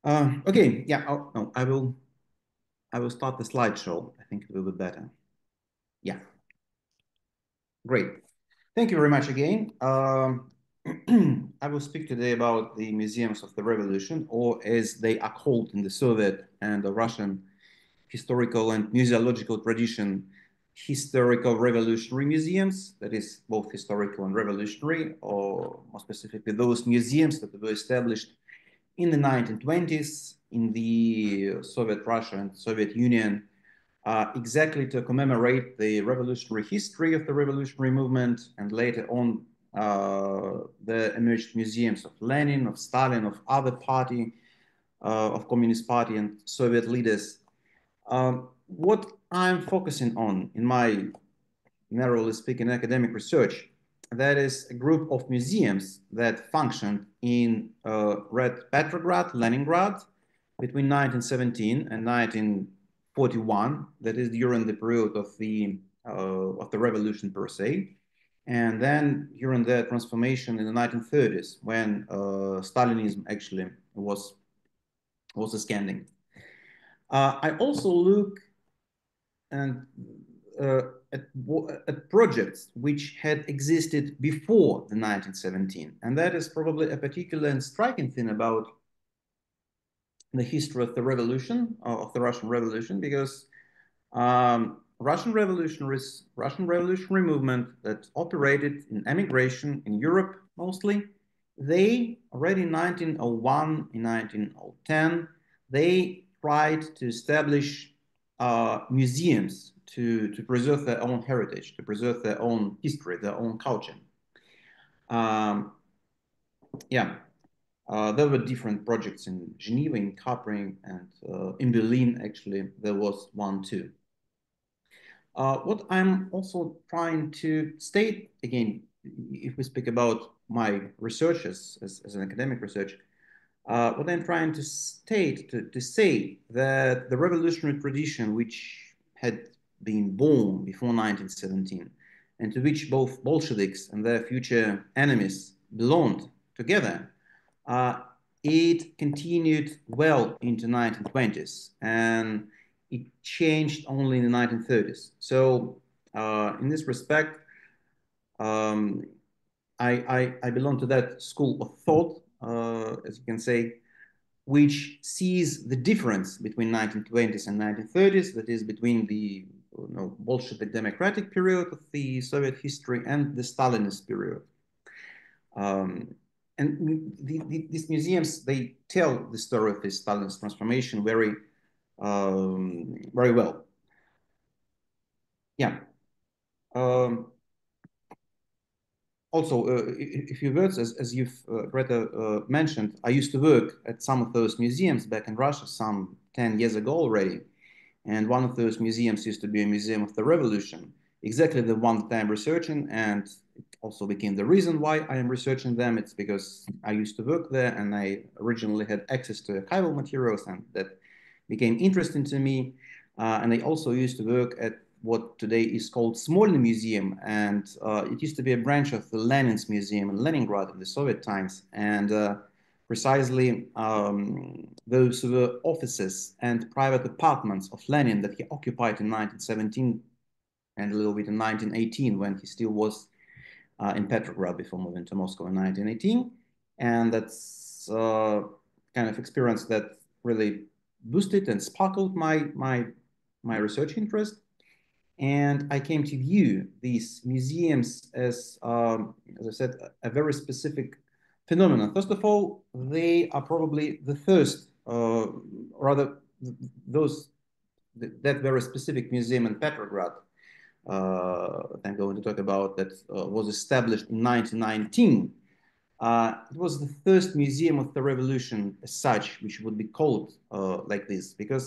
Okay, yeah, no, I will start the slideshow. I think it will be better. Yeah, great. Thank you very much again. I will speak today about the museums of the revolution, or as they are called in the Soviet and the Russian historical and museological tradition, historical revolutionary museums, that is both historical and revolutionary, or more specifically, those museums that were established in the 1920s in the Soviet Russia and Soviet Union, exactly to commemorate the revolutionary history of the revolutionary movement, and later on the emerged museums of Lenin, of Stalin, of other party, of Communist Party and Soviet leaders. What I'm focusing on in my narrowly speaking academic research, that is a group of museums that functioned in Red Petrograd, Leningrad, between 1917 and 1941. That is during the period of the revolution per se, and then during the transformation in the 1930s when Stalinism actually was ascending. I also look and uh, at, at projects which had existed before the 1917. And that is probably a particular and striking thing about the history of the revolution, of the Russian Revolution, because Russian revolutionaries, Russian revolutionary movement that operated in emigration in Europe mostly, they already in 1901, in 1910, they tried to establish museums to preserve their own heritage, to preserve their own history, their own culture. Um, yeah, there were different projects in Geneva, in Capri, and in Berlin, actually, there was one too. What I'm also trying to state, again, if we speak about my research as an academic research, what I'm trying to state, to say that the revolutionary tradition, which had been born before 1917, and to which both Bolsheviks and their future enemies belonged together, uh, it continued well into 1920s, and it changed only in the 1930s. So, in this respect, um, I belong to that school of thought, as you can say, which sees the difference between 1920s and 1930s, that is between the Bolshevik democratic period of the Soviet history and the Stalinist period. Um, and these museums, they tell the story of this Stalinist transformation very well. Yeah. Um, Also, a few words, as you've Greta mentioned, I used to work at some of those museums back in Russia some 10 years ago already. And one of those museums used to be a museum of the revolution, exactly the one that I'm researching. And it also became the reason why I am researching them. It's because I used to work there and I originally had access to archival materials, and that became interesting to me. And I also used to work at what today is called Smolny Museum, and it used to be a branch of the Lenin's Museum in Leningrad in the Soviet times. And precisely those were offices and private apartments of Lenin that he occupied in 1917 and a little bit in 1918 when he still was in Petrograd before moving to Moscow in 1918. And that's kind of experience that really boosted and sparkled my research interest. And I came to view these museums as I said, a very specific phenomenon. First of all, they are probably the first, rather, those that very specific museum in Petrograd that I'm going to talk about that was established in 1919. It was the first museum of the revolution as such, which would be called like this, because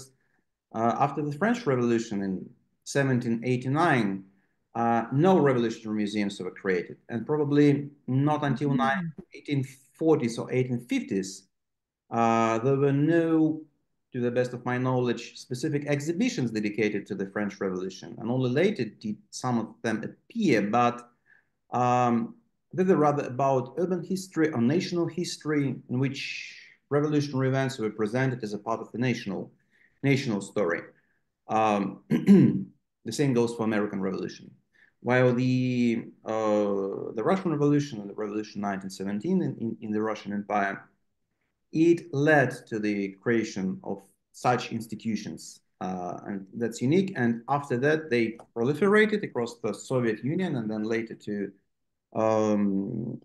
after the French Revolution in 1789, no revolutionary museums were created, and probably not until 1840s or 1850s, there were no, to the best of my knowledge, specific exhibitions dedicated to the French Revolution, and only later did some of them appear, but they were rather about urban history or national history, in which revolutionary events were presented as a part of the national story. The same goes for American Revolution. While the Russian Revolution and the Revolution 1917 in the Russian Empire, it led to the creation of such institutions, and that's unique. And after that, they proliferated across the Soviet Union and then later to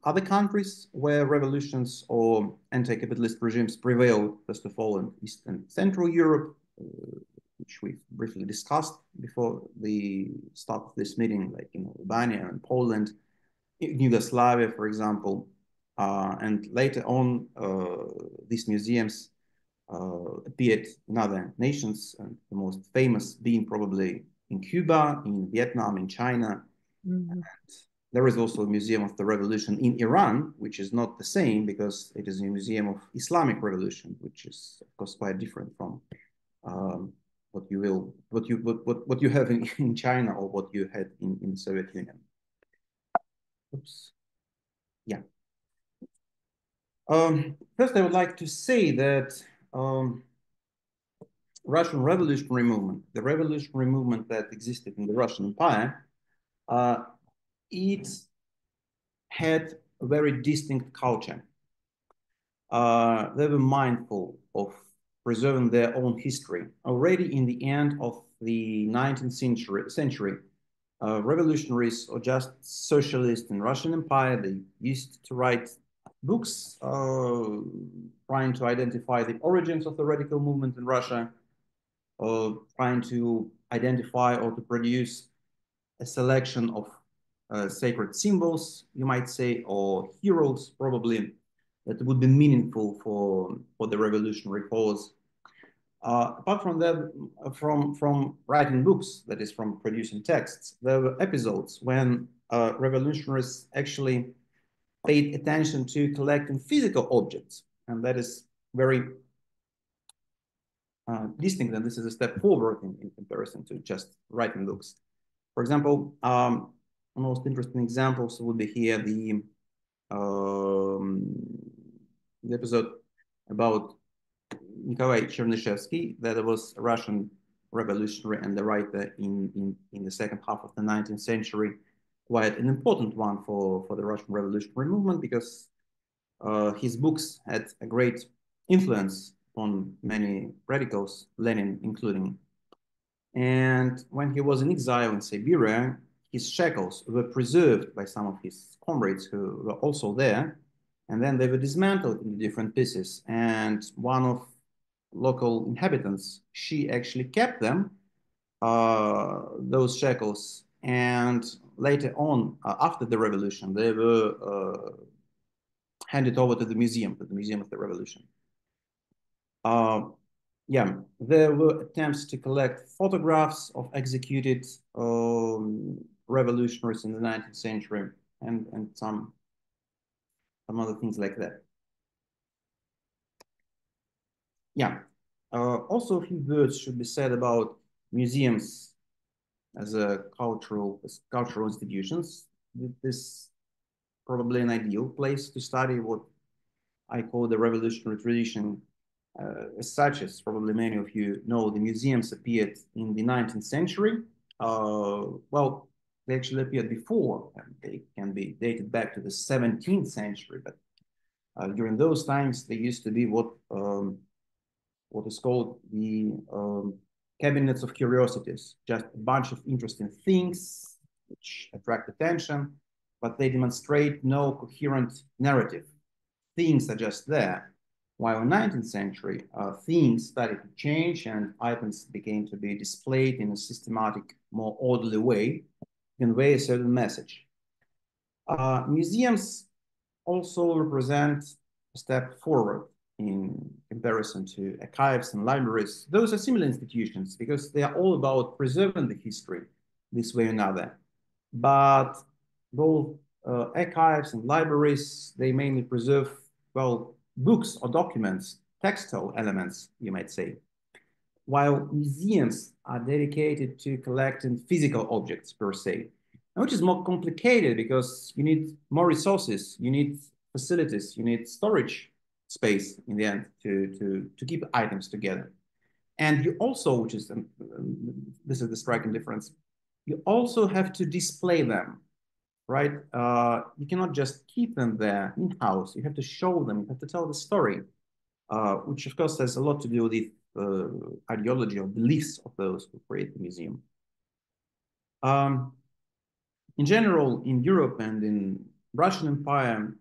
other countries where revolutions or anti-capitalist regimes prevailed, first of all, in East and Central Europe, which we briefly discussed before the start of this meeting, like Albania and Poland, Yugoslavia, for example. And later on, these museums appeared in other nations, and the most famous being probably in Cuba, in Vietnam, in China. Mm-hmm. There is also a Museum of the Revolution in Iran, which is not the same because it is a museum of Islamic Revolution, which is of course quite different from what you have in China or what you had in the Soviet Union. Oops. Yeah. First, I would like to say that Russian revolutionary movement, the revolutionary movement that existed in the Russian Empire, it had a very distinct culture. They were mindful of preserving their own history. Already in the end of the 19th century, revolutionaries or just socialists in Russian Empire, they used to write books trying to identify the origins of the radical movement in Russia, trying to identify or to produce a selection of sacred symbols, you might say, or heroes, probably, that would be meaningful for the revolutionary cause. Apart from that, from writing books, that is, from producing texts, there were episodes when revolutionaries actually paid attention to collecting physical objects, and that is very distinct, and this is a step forward in comparison to just writing books. For example, most interesting examples would be here the episode about Nikolay Chernyshevsky, that was a Russian revolutionary and the writer in the second half of the 19th century, quite an important one for the Russian revolutionary movement because his books had a great influence on many radicals, Lenin including. And when he was in exile in Siberia, his shackles were preserved by some of his comrades who were also there, and then they were dismantled into different pieces. And one of local inhabitants, she actually kept them, those shackles, and later on, after the revolution, they were handed over to the Museum of the Revolution. Yeah, there were attempts to collect photographs of executed revolutionaries in the 19th century and some other things like that. Yeah, also a few words should be said about museums as cultural institutions. This is probably an ideal place to study what I call the revolutionary tradition. As such, as probably many of you know, the museums appeared in the 19th century. Well, they actually appeared before, and they can be dated back to the 17th century, but during those times, they used to be what is called the cabinets of curiosities, just a bunch of interesting things which attract attention, but they demonstrate no coherent narrative. Things are just there. While in the 19th century, things started to change and items began to be displayed in a systematic, more orderly way to convey a certain message. Museums also represent a step forward in comparison to archives and libraries. Those are similar institutions because they are all about preserving the history this way or another. But both archives and libraries, they mainly preserve, well, books or documents, textile elements, you might say, while museums are dedicated to collecting physical objects per se, which is more complicated because you need more resources, you need facilities, you need storage space in the end to keep items together. And you also, which is this is the striking difference, you also have to display them, right? You cannot just keep them there in house. You have to show them. You have to tell the story, which of course has a lot to do with the ideology or beliefs of those who create the museum. Um, in general, in Europe and in Russian Empire,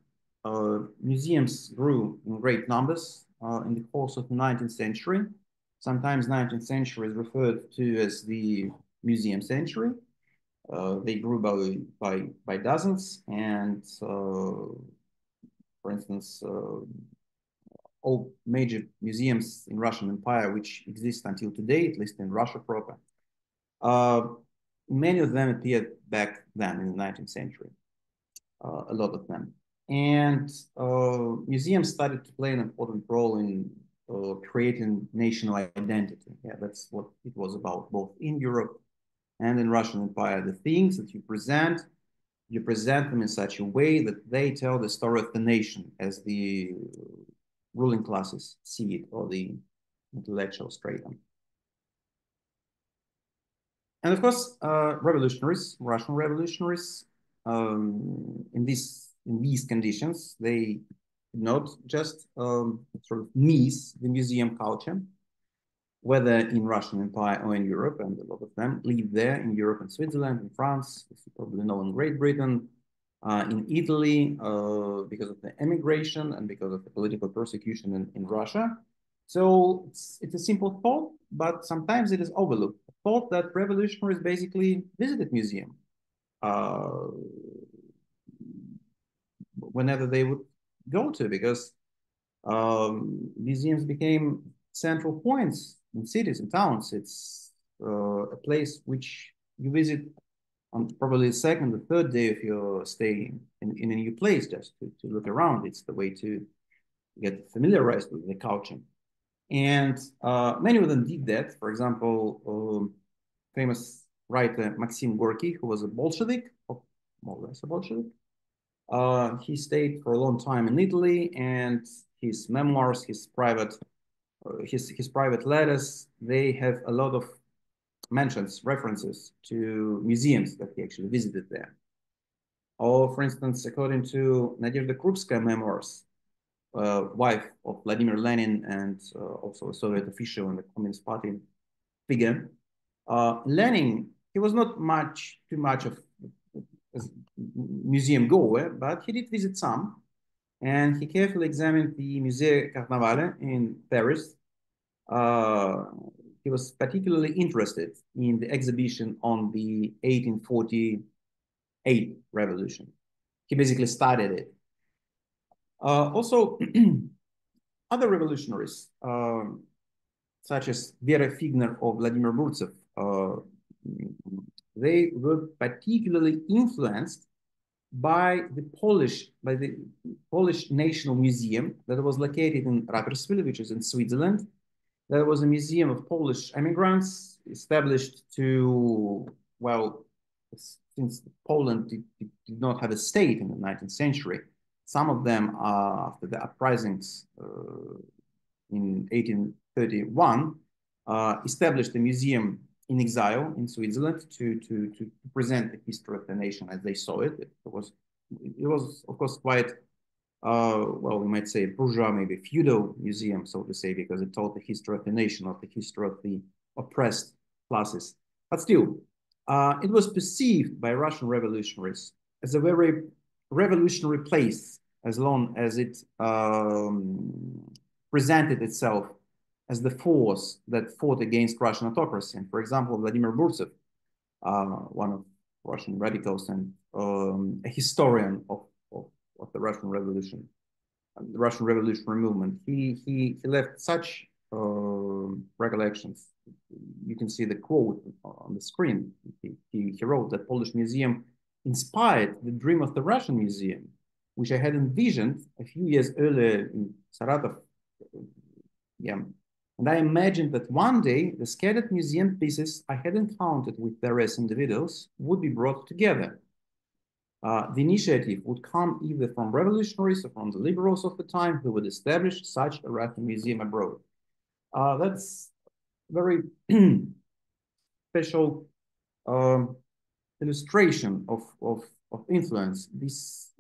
museums grew in great numbers in the course of the 19th century. Sometimes 19th century is referred to as the museum century. They grew by dozens, and for instance, all major museums in Russian Empire, which exist until today, at least in Russia proper, many of them appeared back then in the 19th century, a lot of them. And museums started to play an important role in creating national identity. Yeah, that's what it was about, both in Europe and in Russian Empire. The things that you present them in such a way that they tell the story of the nation as the ruling classes see it, or the intellectual stratum. And of course, revolutionaries, Russian revolutionaries, in these conditions, they did not just sort of miss the museum culture, whether in Russian Empire or in Europe, and a lot of them live there in Europe and Switzerland, in France, as you probably know, in Great Britain, in Italy, because of the emigration and because of the political persecution in Russia. So it's a simple thought, but sometimes it is overlooked. The thought that revolutionaries basically visited museum whenever they would go to, because museums became central points in cities and towns. It's a place which you visit on probably the second or third day of your stay in a new place, just to look around. It's the way to get familiarized with the culture. And many of them did that. For example, famous writer Maxim Gorky, who was a Bolshevik, or more or less a Bolshevik. He stayed for a long time in Italy, and his memoirs, his private letters, they have a lot of mentions, references to museums that he actually visited there. Or, for instance, according to Nadezhda Krupskaya memoirs, wife of Vladimir Lenin and also a Soviet official in the Communist Party figure, Lenin, he was not too much of a museum goer, but he did visit some. And he carefully examined the Musée Carnavalet in Paris. He was particularly interested in the exhibition on the 1848 revolution. He basically studied it. Also, other revolutionaries, such as Vera Figner or Vladimir Burtsev, they were particularly influenced by the Polish National Museum that was located in Rapperswil, which is in Switzerland. There was a museum of Polish immigrants established to, well, since Poland did not have a state in the 19th century, some of them, after the uprisings in 1831, established a museum in exile in Switzerland to present the history of the nation as they saw it. It was of course quite well, we might say bourgeois, maybe feudal museum, so to say, because it told the history of the nation, not the history of the oppressed classes. But still, it was perceived by Russian revolutionaries as a very revolutionary place, as long as it presented itself as the force that fought against Russian autocracy. And for example, Vladimir Burtsev, one of Russian radicals and a historian of the Russian Revolution, the Russian revolutionary movement, he left such recollections. You can see the quote on the screen. He wrote that Polish museum inspired the dream of the Russian museum, which I had envisioned a few years earlier in Saratov. Yeah. And I imagined that one day the scattered museum pieces I had encountered with various individuals would be brought together. The initiative would come either from revolutionaries or from the liberals of the time who would establish such a Russian museum abroad. That's very special illustration of influence. This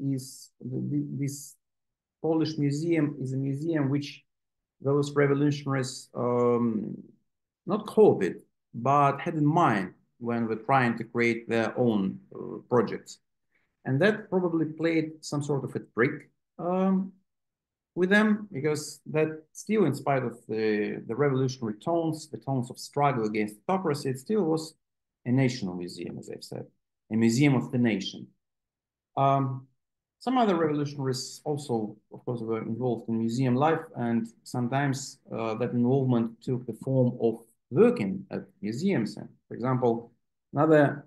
Polish museum is a museum which those revolutionaries not copied, but had in mind when we're trying to create their own projects. And that probably played some sort of a trick with them, because that still, in spite of the revolutionary tones, the tones of struggle against autocracy, it still was a national museum, as I've said, a museum of the nation. Some other revolutionaries also, of course, were involved in museum life, and sometimes that involvement took the form of working at museums. And, for example, another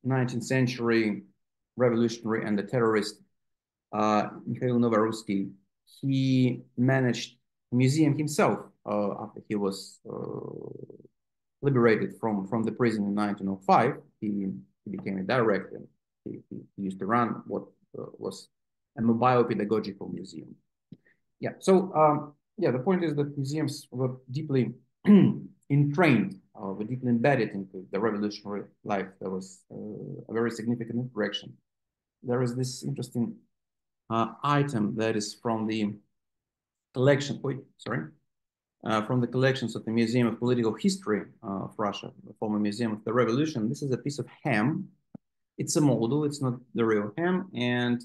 19th century revolutionary and a terrorist, Mikhail Novorosky, he managed a museum himself after he was liberated from the prison in 1905. He became a director. He used to run what was a mobile pedagogical museum. Yeah, so yeah, the point is that museums were deeply entrained, were deeply embedded into the revolutionary life. There was a very significant interaction. There is this interesting item that is from the collection, from the collections of the Museum of Political History of Russia, the former Museum of the Revolution. This is a piece of ham. It's a model, it's not the real ham. And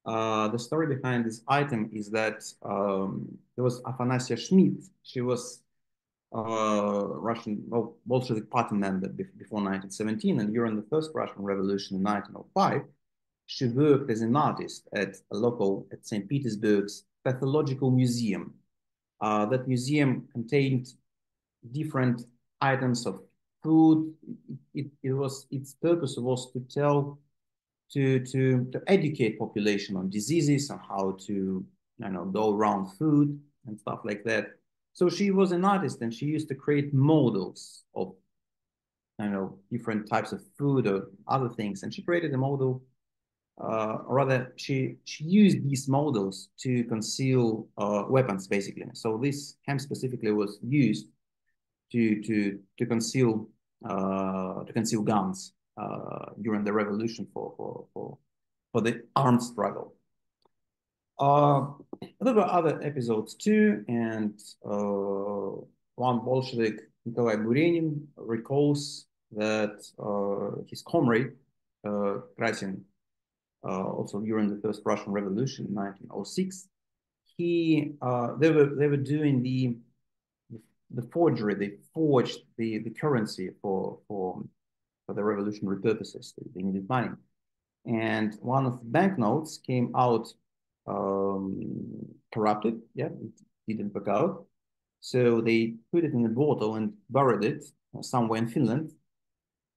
the story behind this item is that there was Afanasia Schmidt. She was Russian Bolshevik party member before 1917, and during the first Russian Revolution in 1905, she worked as an artist at St. Petersburg's Pathological Museum. That museum contained different items of food. Its purpose was to educate population on diseases, on how to go around food and stuff like that. So she was an artist, and she used to create models of different types of food or other things. And she created a model, or rather, she used these models to conceal weapons, basically. So this ham specifically was used to conceal guns during the revolution for the armed struggle. There were other episodes too, and one Bolshevik, Nikolay recalls that his comrade, Krasin, also during the first Russian Revolution in 1906, they were doing the forgery. They forged the currency for the revolutionary purposes. They needed money, and one of the banknotes came out corrupted. Yeah, it didn't work out. So they put it in a bottle and buried it somewhere in Finland.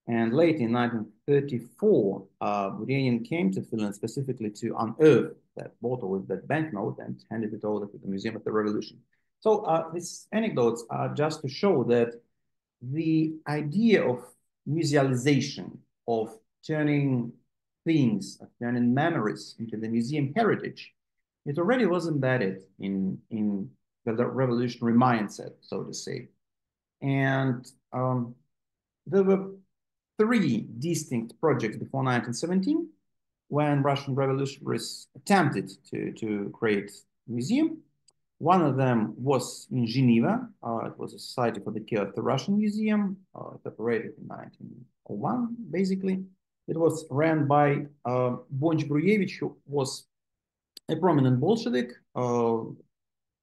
And late in 1934, Budenin came to Finland specifically to unearth that bottle with that banknote and handed it over to the Museum of the Revolution. So these anecdotes are just to show that the idea of musealization, of turning things, of turning memories into the museum heritage, it already was embedded in the revolutionary mindset, so to say. And there were three distinct projects before 1917 when Russian revolutionaries attempted to create a museum. One of them was in Geneva. It was a Society for the Care of the Russian Museum. It operated in 1901, basically. It was ran by Bonch Bruyevich, who was a prominent Bolshevik,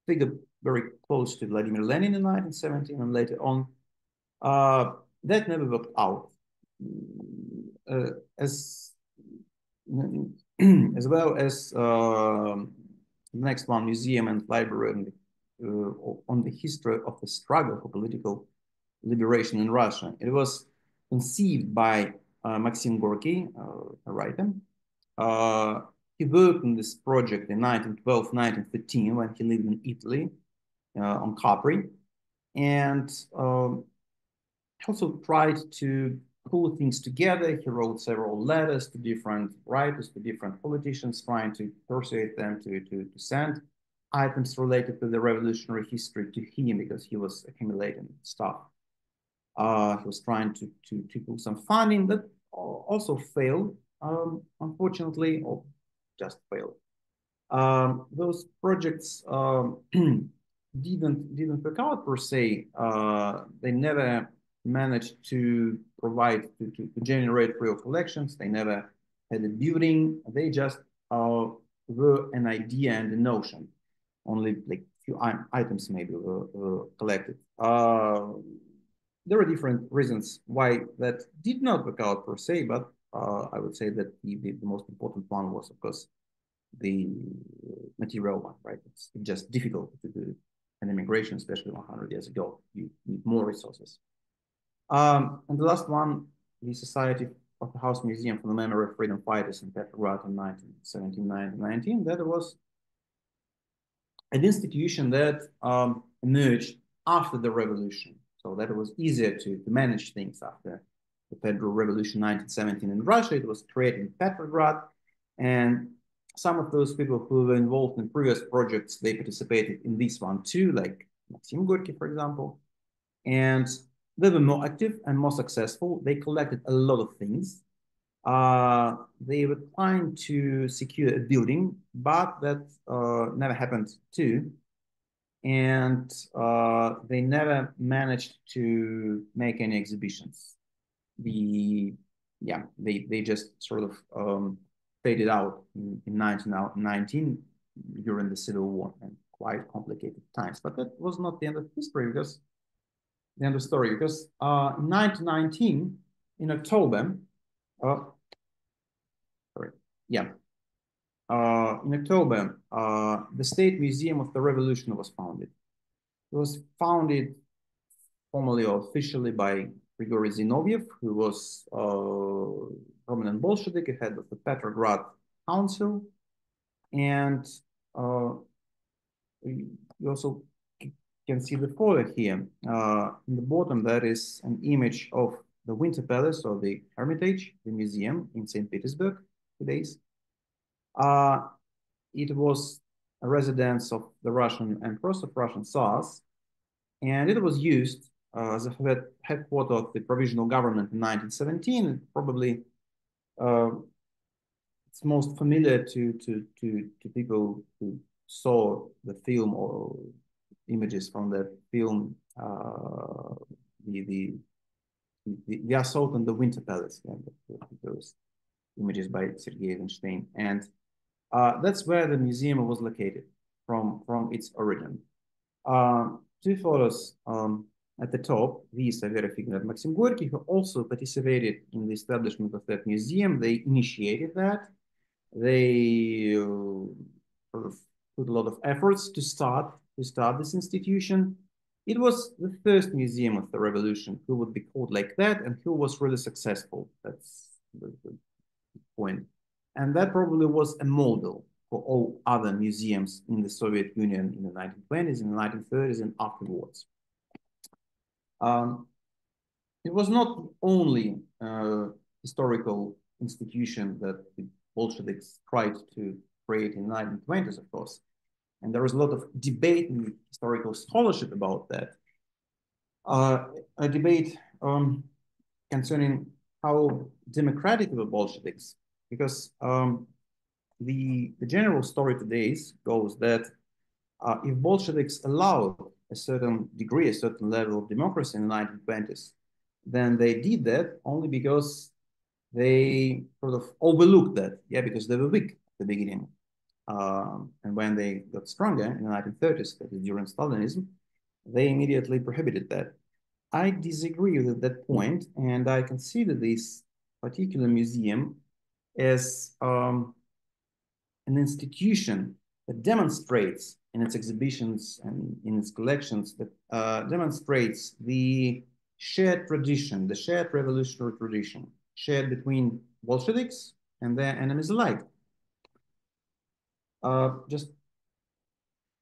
figure very close to Vladimir Lenin in 1917 and later on. That never worked out. As well as the next one, Museum and Library on the history of the struggle for political liberation in Russia. It was conceived by Maxim Gorky, a writer. He worked on this project in 1912, 1913, when he lived in Italy on Capri. And he also tried to pull things together. He wrote several letters to different writers, to different politicians, trying to persuade them to send items related to the revolutionary history to him because he was accumulating stuff. He was trying to do some funding that also failed, unfortunately, or just failed. Those projects didn't work out per se. They never managed to provide to generate real collections. They never had a building. They just were an idea and a notion. Only like few items maybe were collected. There are different reasons why that did not work out per se, but I would say that the most important one was, of course, the material one, right? It's just difficult to do an immigration, especially 100 years ago. You need more resources. And the last one, the Society of the House Museum for the Memory of Freedom Fighters in Petrograd in 1917-1919. That was an institution that emerged after the revolution. So that it was easier to manage things after the Federal Revolution 1917 in Russia. It was created in Petrograd. And some of those people who were involved in previous projects, they participated in this one too, like Maxim Gorky, for example. And they were more active and more successful. They collected a lot of things. They were trying to secure a building, but that never happened too. And they never managed to make any exhibitions. They just sort of faded out in 1919 during the Civil War and quite complicated times. But that was not the end of history, because the end of story, because in 1919, in October, in October, the State Museum of the Revolution was founded. It was founded formally or officially by Grigory Zinoviev, who was a prominent Bolshevik, head of the Petrograd Council. And you also can see the photo here. In the bottom, that is an image of the Winter Palace, or the Hermitage, the museum in St. Petersburg today's. It was a residence of the Russian Empress, of Russian Tsars, and it was used as a headquarters of the provisional government in 1917. Probably it's most familiar to people who saw the film or images from that film, the assault on the Winter Palace. Yeah, those images by Sergei Eisenstein. And that's where the museum was located from its origin. Two photos at the top. These are verified at Maxim Gorky, who also participated in the establishment of that museum. They initiated that. They sort of put a lot of efforts to start this institution. It was the first museum of the revolution who would be called like that, and who was really successful. That's the point. And that probably was a model for all other museums in the Soviet Union in the 1920s, in the 1930s, and afterwards. It was not only a historical institution that the Bolsheviks tried to create in the 1920s, of course. And there was a lot of debate in historical scholarship about that. A debate concerning how democratic were Bolsheviks, because the general story today goes that if Bolsheviks allowed a certain degree, a certain level of democracy in the 1920s, then they did that only because they sort of overlooked that, because they were weak at the beginning. And when they got stronger in the 1930s, that is during Stalinism, they immediately prohibited that. I disagree with that point, and I consider this particular museum as an institution that demonstrates in its exhibitions and in its collections, that demonstrates the shared tradition, the shared revolutionary tradition, shared between Bolsheviks and their enemies alike. Just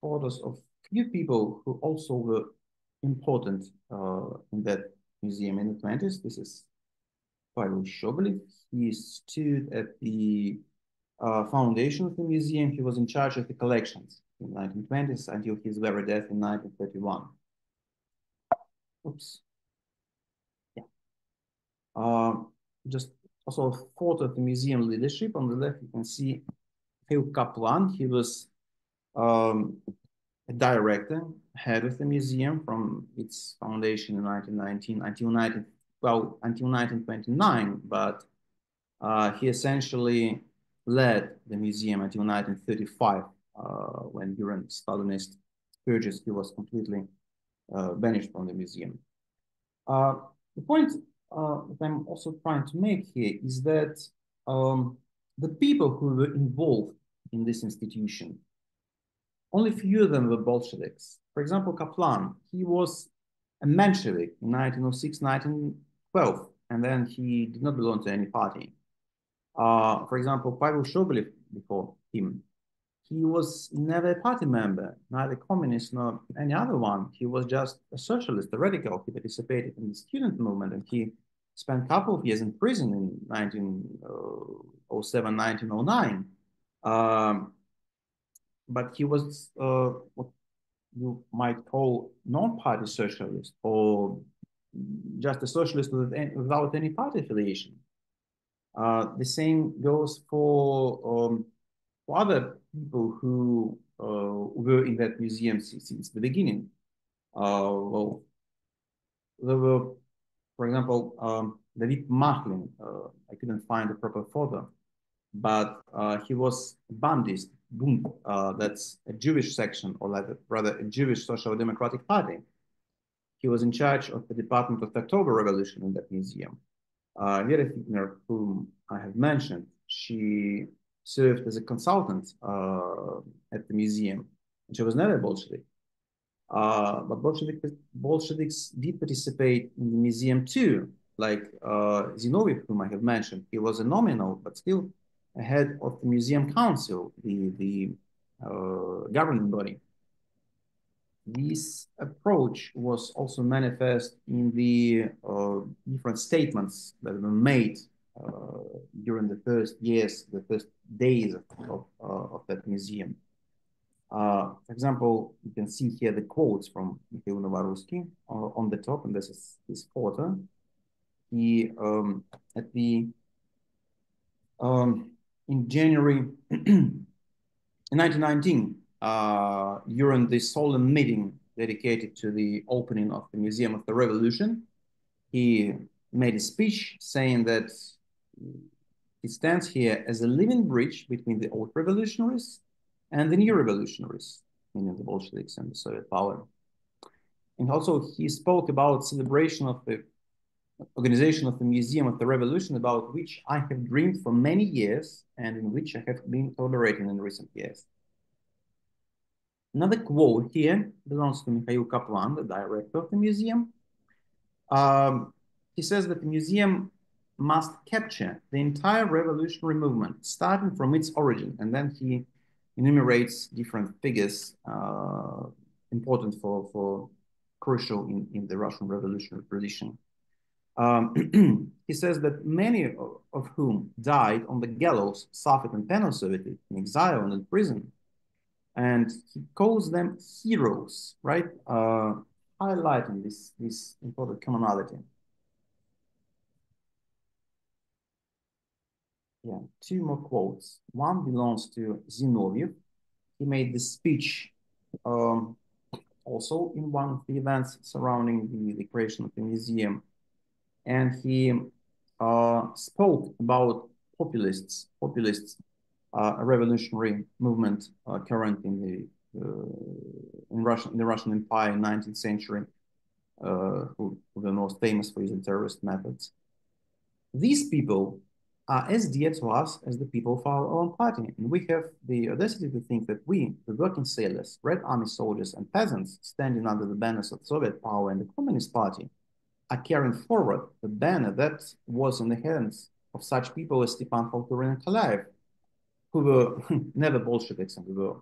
photos of few people who also were important in that museum in the 20s. This is Pavel Shobolev. He stood at the foundation of the museum. He was in charge of the collections in the 1920s until his very death in 1931. Oops. Yeah. Just also a photo of the museum leadership. On the left, you can see Phil Kaplan. He was a director, head of the museum from its foundation in 1919 until 1929, but he essentially led the museum until 1935, when during Stalinist purges he was completely banished from the museum. The point that I'm also trying to make here is that the people who were involved in this institution, only few of them were Bolsheviks. For example, Kaplan, he was a Menshevik in 1906, 1912, and then he did not belong to any party. For example, Pavel Shobolev, before him, he was never a party member, neither communist nor any other one. He was just a socialist, a radical. He participated in the student movement, and he spent a couple of years in prison in 1907, 1909. But he was what you might call non-party socialist, or just a socialist without any party affiliation. The same goes for other people who were in that museum since the beginning. Well, there were, for example, David Machlin. I couldn't find a proper photo, but he was Bandist, Bund. That's a Jewish section, or like rather a Jewish Social Democratic Party. He was in charge of the Department of the October Revolution in that museum. Vera Fichtner, whom I have mentioned, she served as a consultant at the museum. And she was never a Bolshevik. But Bolsheviks did participate in the museum too, like Zinoviev, whom I have mentioned. He was a nominal, but still a head of the museum council, the governing body. This approach was also manifest in the different statements that were made during the first years, the first days of that museum. For example, you can see here the quotes from Mikhail Novorosky on the top, and this is his photo. He at the in January 1919, during the solemn meeting dedicated to the opening of the Museum of the Revolution, he made a speech saying that he stands here as a living bridge between the old revolutionaries and the new revolutionaries, meaning the Bolsheviks and the Soviet power. And also he spoke about celebration of the organization of the Museum of the Revolution, about which I have dreamed for many years and in which I have been collaborating in recent years. Another quote here belongs to Mikhail Kaplan, the director of the museum. He says that the museum must capture the entire revolutionary movement, starting from its origin, and then he enumerates different figures important for crucial in the Russian revolutionary tradition. He says that many of whom died on the gallows, suffered in penal servitude, in exile, and in prison. And he calls them heroes, right? Highlighting this important commonality. Yeah, two more quotes. One belongs to Zinoviev. He made this speech also in one of the events surrounding the creation of the museum. And he spoke about populist revolutionary movement current in the Russian Empire in 19th century, who were most famous for using terrorist methods. These people are as dear to us as the people of our own party, and we have the audacity to think that we, the working sailors, Red Army soldiers, and peasants standing under the banners of Soviet power and the Communist Party, are carrying forward the banner that was in the hands of such people as Stepan Falturin and Nikolayev, who were never Bolsheviks and who were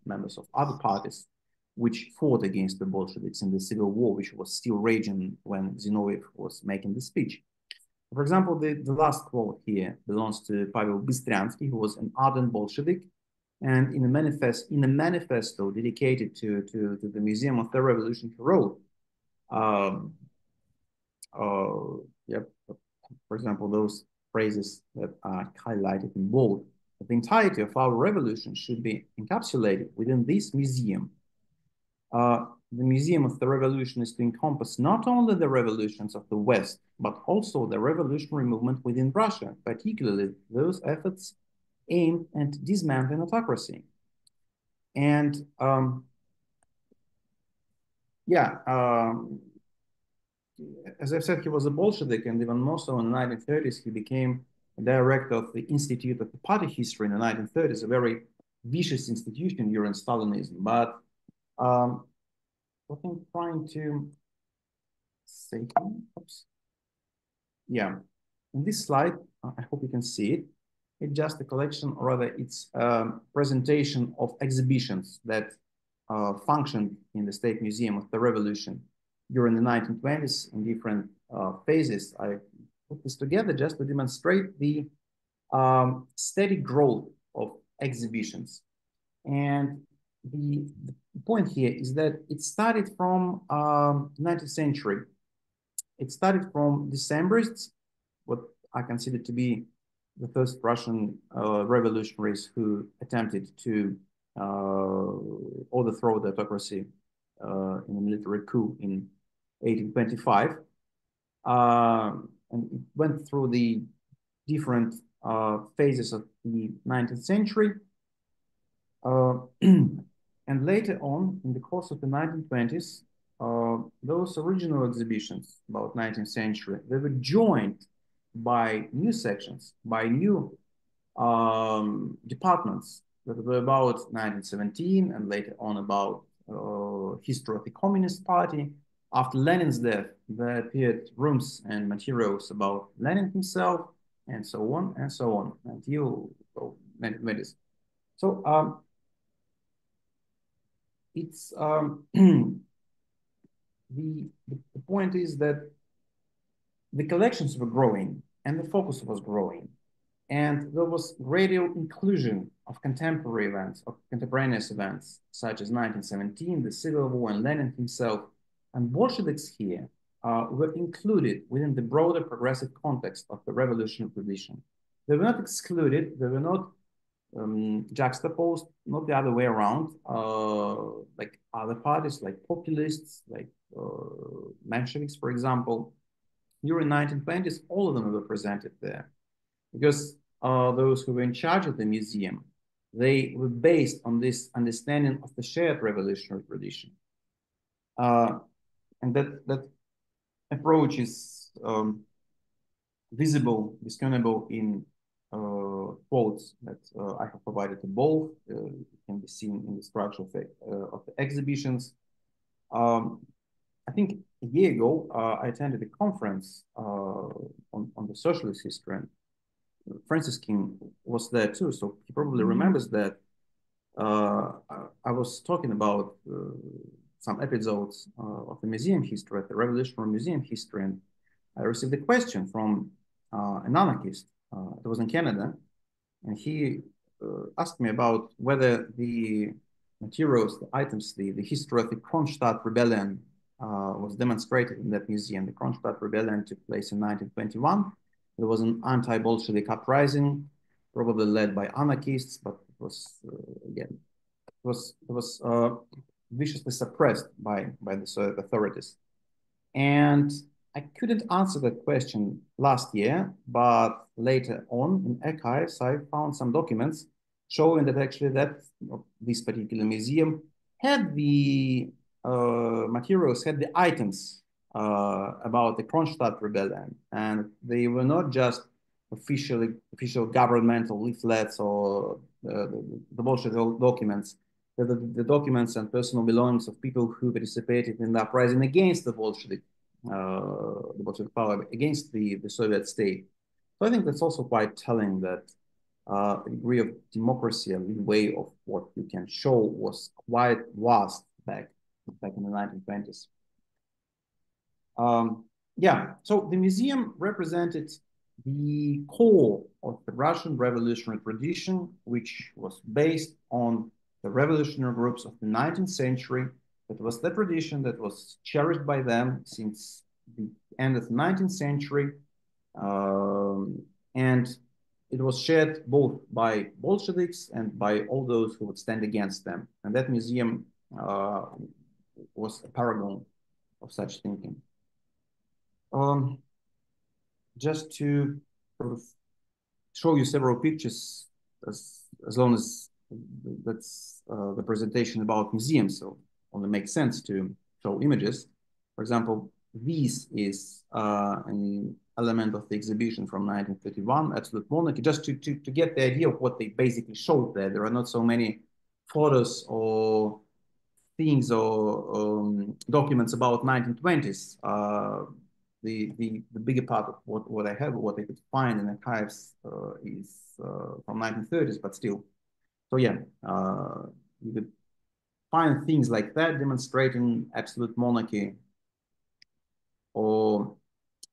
members of other parties, which fought against the Bolsheviks in the civil war, which was still raging when Zinoviev was making the speech. For example, the last quote here belongs to Pavel Bystriansky, who was an ardent Bolshevik, and in a manifesto dedicated to the Museum of the Revolution, he wrote, um, yep, for example, those phrases that are highlighted in bold, that the entirety of our revolution should be encapsulated within this museum. The Museum of the Revolution is to encompass not only the revolutions of the West, but also the revolutionary movement within Russia, particularly those efforts aimed at dismantling autocracy. And yeah, as I said, he was a Bolshevik, and even more so in the 1930s, he became director of the Institute of the Party History in the 1930s, a very vicious institution during Stalinism. But what I'm trying to say, oops. Yeah, in this slide, I hope you can see it. It's just a collection, or rather, it's a presentation of exhibitions that functioned in the State Museum of the Revolution during the 1920s in different phases. I put this together just to demonstrate the steady growth of exhibitions. And the point here is that it started from 19th century. It started from Decembrists, what I consider to be the first Russian revolutionaries who attempted to overthrow the autocracy in a military coup in 1825. And it went through the different phases of the 19th century. And later on, in the course of the 1920s, those original exhibitions about 19th century, they were joined by new sections, by new departments that were about 1917 and later on about history of the Communist Party. After Lenin's death, there appeared rooms and materials about Lenin himself, and so on and so on until 1920s. So it's the point is that the collections were growing and the focus was growing, and there was greater inclusion of contemporary events, of contemporaneous events, such as 1917, the Civil War, and Lenin himself. And Bolsheviks here were included within the broader progressive context of the revolutionary tradition. They were not excluded, they were not juxtaposed, not the other way around, like other parties, like populists, like Mensheviks, for example. During 1920s, all of them were represented there because those who were in charge of the museum, they were based on this understanding of the shared revolutionary tradition. And that approach is visible, discernible in quotes that I have provided to both. It can be seen in the structure of the exhibitions. I think a year ago, I attended a conference on the socialist history, and Francis King was there too, so he probably remembers that I was talking about some episodes of the museum history, the revolutionary museum history, and I received a question from an anarchist that was in Canada, and he asked me about whether the materials, the items, the history of the Kronstadt rebellion was demonstrated in that museum. The Kronstadt rebellion took place in 1921. There was an anti-Bolshevik uprising, probably led by anarchists, but it was again, it was viciously suppressed by the Soviet authorities. And I couldn't answer that question last year, but later on in archives, I found some documents showing that actually this particular museum had the materials, had the items about the Kronstadt rebellion, and they were not just official governmental leaflets or the Bolshevik documents. The documents and personal belongings of people who participated in the uprising against the Bolshevik power, against the Soviet state. So I think that's also quite telling that a degree of democracy and leeway of what you can show was quite vast back in the 1920s. Yeah, so the museum represented the core of the Russian revolutionary tradition, which was based on the revolutionary groups of the 19th century. That was the tradition that was cherished by them since the end of the 19th century. And it was shared both by Bolsheviks and by all those who would stand against them. And that museum was a paragon of such thinking. Just to sort of show you several pictures, as long as that's the presentation about museums, so only makes sense to show images. For example, this is an element of the exhibition from 1931, Absolute Monarchy, just to get the idea of what they basically showed there. There are not so many photos or things or documents about 1920s. The bigger part of what I have, what I could find in archives is from 1930s, but still. So yeah, you could find things like that demonstrating absolute monarchy. Or,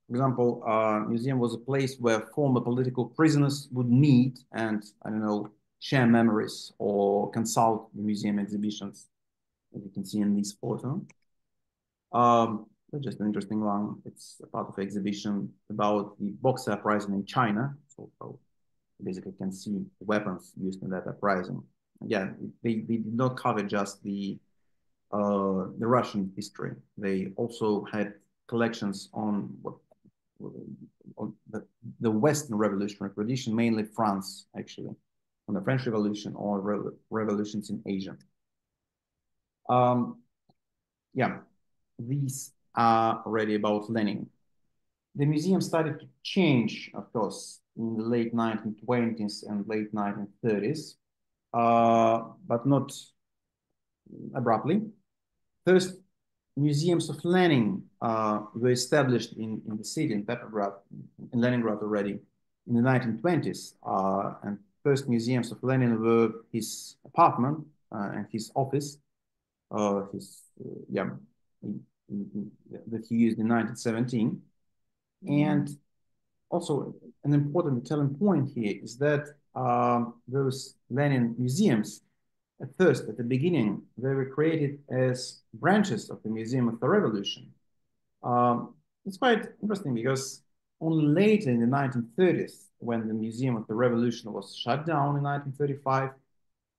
for example, museum was a place where former political prisoners would meet and, I don't know, share memories or consult the museum exhibitions, as you can see in this photo. Just an interesting one. It's a part of an exhibition about the Boxer uprising in China. So basically can see the weapons used in that uprising. Yeah, they did not cover just the Russian history. They also had collections on what on the Western revolutionary tradition, mainly France, actually, on the French Revolution or revolutions in Asia. Yeah, these are already about Lenin. The museum started to change, of course, in the late 1920s and late 1930s, but not abruptly. First, museums of Lenin were established in the city, in Petrograd, in Leningrad already, in the 1920s. And first museums of Lenin were his apartment and his office, yeah, that he used in 1917. And also an important telling point here is that those Lenin museums, at first, at the beginning, they were created as branches of the Museum of the Revolution. It's quite interesting because only later in the 1930s, when the Museum of the Revolution was shut down in 1935,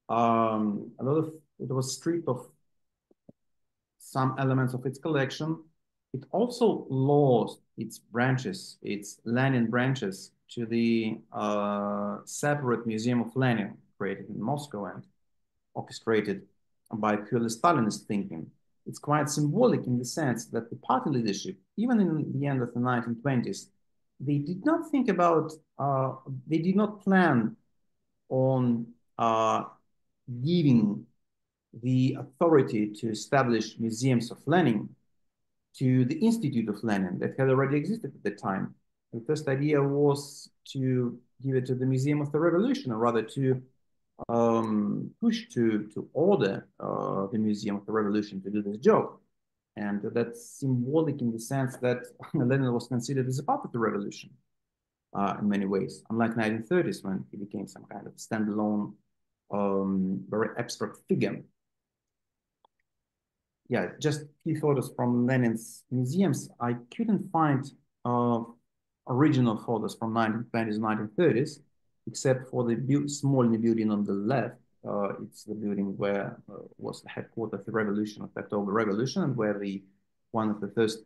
a lot of it was stripped of some elements of its collection. It also lost its branches, its Lenin branches, to the separate Museum of Lenin created in Moscow and orchestrated by purely Stalinist thinking. It's quite symbolic in the sense that the party leadership, even in the end of the 1920s, they did not think about, they did not plan on giving the authority to establish museums of Lenin to the Institute of Lenin that had already existed at the time. The first idea was to give it to the Museum of the Revolution, or rather to push to order the Museum of the Revolution to do this job. And that's symbolic in the sense that Lenin was considered as a part of the revolution in many ways, unlike 1930s when he became some kind of standalone, very abstract figure. Yeah, just a few photos from Lenin's museums. I couldn't find original photos from 1920s, 1930s, except for the small building on the left. It's the building where was the headquarters of the revolution, of the October Revolution, and where one of the first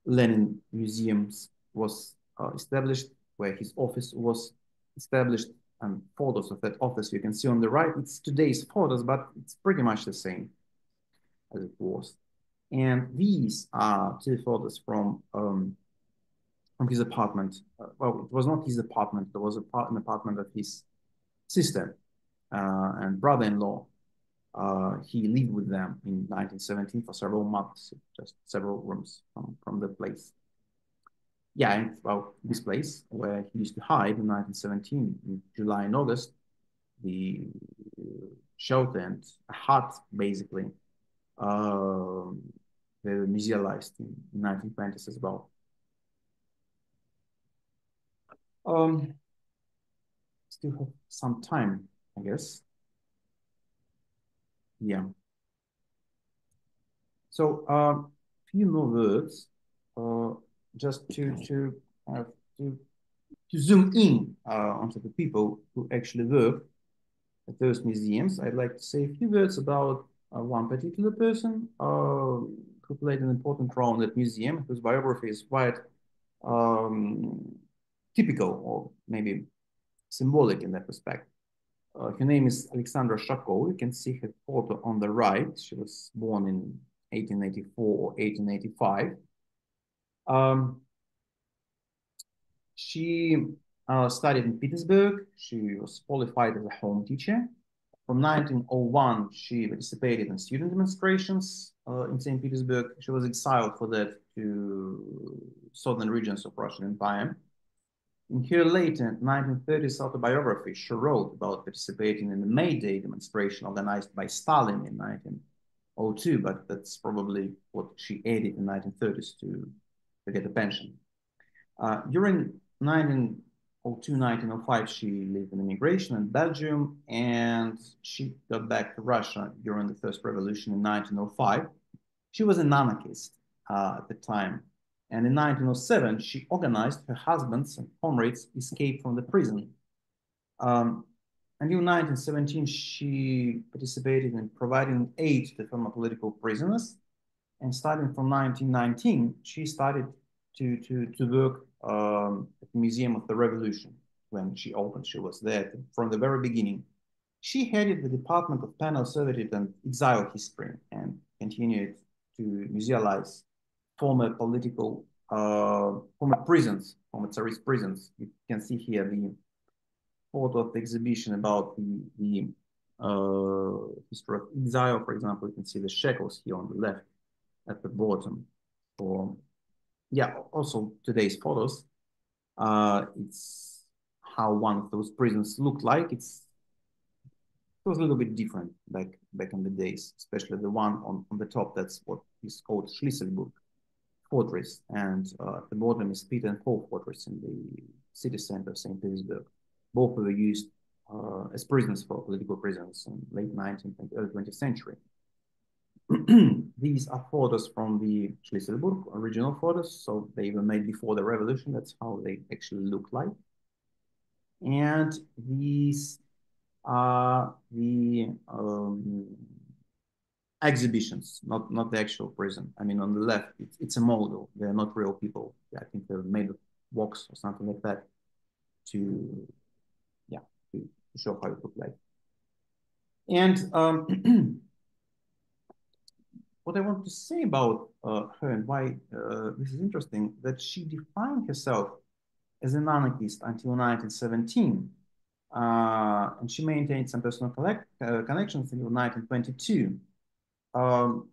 Lenin museums was established, where his office was established, and photos of that office you can see on the right. It's today's photos, but it's pretty much the same as it was. And these are two photos from his apartment. Well, it was not his apartment. It was an apartment of his sister and brother-in-law. He lived with them in 1917 for several months, just several rooms from the place. Yeah, and well, this place where he used to hide in 1917, in July and August, the shelter and a hut, basically, they were musealized in 1920s as well. Um, Still have some time, I guess. Yeah. So, few more words, uh, just uh, to to zoom in onto the people who actually work at those museums. I'd like to say a few words about one particular person who played an important role in that museum, whose biography is quite um, typical or maybe symbolic in that respect. Her name is Alexandra Shako. You can see her photo on the right. She was born in 1884 or 1885. Um, she studied in Petersburg. She was qualified as a home teacher. From 1901, she participated in student demonstrations in St. Petersburg. She was exiled for that to southern regions of Russian Empire. In her later 1930s autobiography, she wrote about participating in the May Day demonstration organized by Stalin in 1902, but that's probably what she added in 1930s to get a pension. During 1902, 1905, she lived in immigration in Belgium, and she got back to Russia during the First Revolution in 1905. She was an anarchist at the time, and in 1907, she organized her husband's and comrades' escape from the prison. Um, until 1917, she participated in providing aid to former political prisoners. And starting from 1919, she started to work at the Museum of the Revolution. When she opened, she was there from the very beginning. She headed the Department of Penal Servitude and Exile History and continued to musealize former political, former prisons, former Tsarist prisons. You can see here the photo of the exhibition about the history of exile, for example. You can see the shackles here on the left at the bottom. For yeah, also today's photos. It's how one of those prisons looked like. It was a little bit different back in the days, especially the one on the top. That's what is called Schlüsselburg Fortress, and the bottom is Peter and Paul Fortress in the city center of St. Petersburg. Both were used as prisons for political prisoners in late 19th and early 20th century. These are photos from the Schlüsselburg, original photos, so they were made before the revolution. That's how they actually look like. And these are the exhibitions, not the actual prison. I mean, on the left, it's a model. They're not real people. I think they're made of wax or something like that to, yeah, to show how it looked like. And what I want to say about her and why this is interesting, that she defined herself as an anarchist until 1917. And she maintained some personal connections until 1922. Um,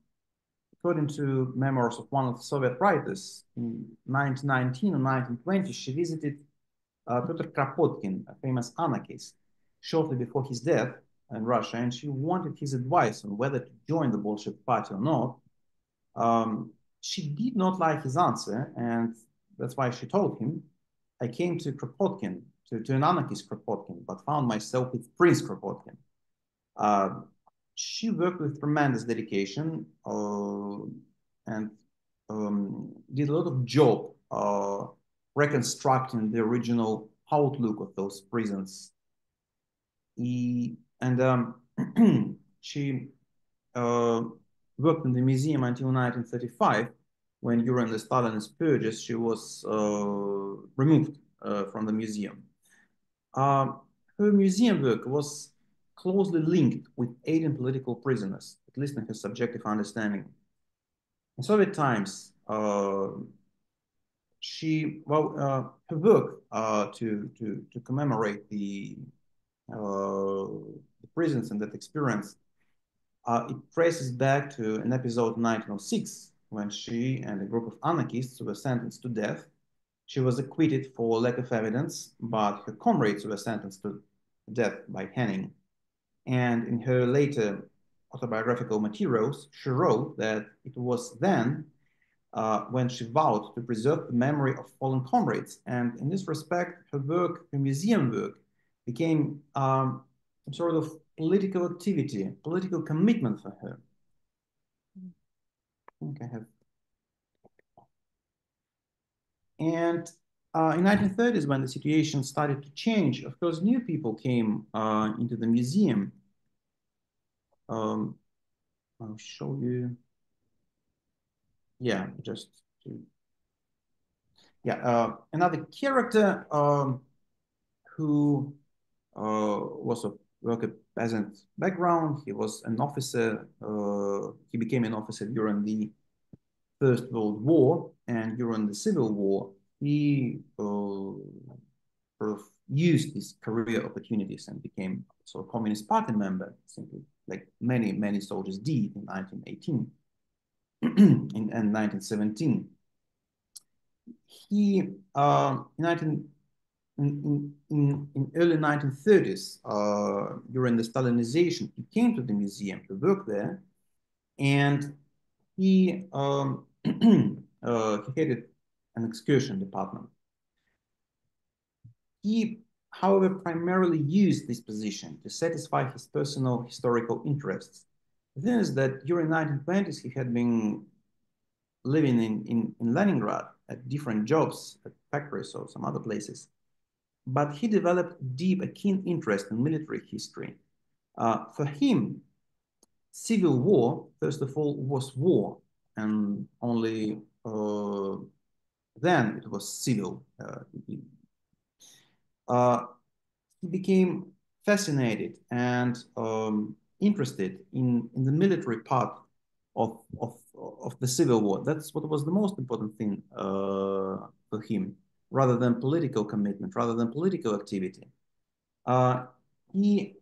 According to memoirs of one of the Soviet writers, in 1919 or 1920, she visited Petr Kropotkin, a famous anarchist, shortly before his death in Russia, and she wanted his advice on whether to join the Bolshevik party or not. She did not like his answer, and that's why she told him, I came to Kropotkin, to an anarchist Kropotkin, but found myself with Prince Kropotkin. Uh, she worked with tremendous dedication and did a lot of job reconstructing the original outlook of those prisons. And she worked in the museum until 1935, when during the Stalinist purges, she was removed from the museum. Her museum work was closely linked with aiding political prisoners, at least in her subjective understanding. In Soviet times, her work to commemorate the prisons and that experience, it traces back to an episode in 1906 when she and a group of anarchists were sentenced to death. She was acquitted for lack of evidence, but her comrades were sentenced to death by hanging. And in her later autobiographical materials, she wrote that it was then when she vowed to preserve the memory of fallen comrades. And in this respect, her work, her museum work, became some sort of political activity, political commitment for her. I think I have. And in 1930s, when the situation started to change, of course, new people came into the museum. I'll show you. Yeah, just to, yeah. Another character who was of worker peasant background. He was an officer. He became an officer during the First World War, and during the Civil War, he sort of used his career opportunities and became sort of Communist Party member, simply like many soldiers did in 1918 and 1917. He in early 1930s, during the Stalinization, he came to the museum to work there, and he he headed an excursion department. He, however, primarily used this position to satisfy his personal historical interests. The thing is that during 1920s, he had been living in Leningrad at different jobs, at factories or some other places. But he developed a keen interest in military history. For him, civil war, first of all, was war, and only then it was civil. He became fascinated and interested in the military part of the Civil War. That's what was the most important thing for him, rather than political commitment, rather than political activity. He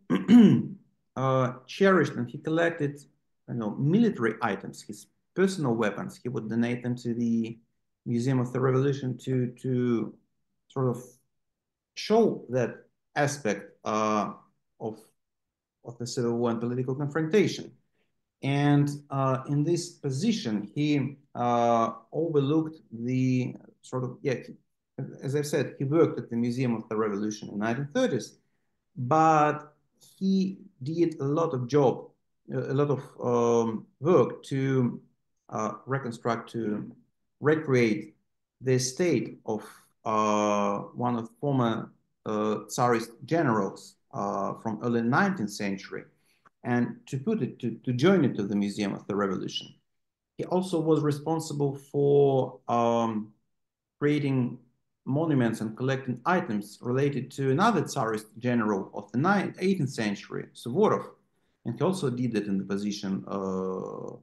cherished and he collected, military items, his personal weapons. He would donate them to the Museum of the Revolution to sort of show that aspect of the Civil War and political confrontation. And in this position, he overlooked the sort of, as I said, he worked at the Museum of the Revolution in the 1930s, but he did a lot of work to reconstruct, to recreate the estate of one of the former Tsarist generals from early 19th century, and to join it to the Museum of the Revolution. He also was responsible for creating monuments and collecting items related to another Tsarist general of the 18th century, Suvorov. And he also did it in the position of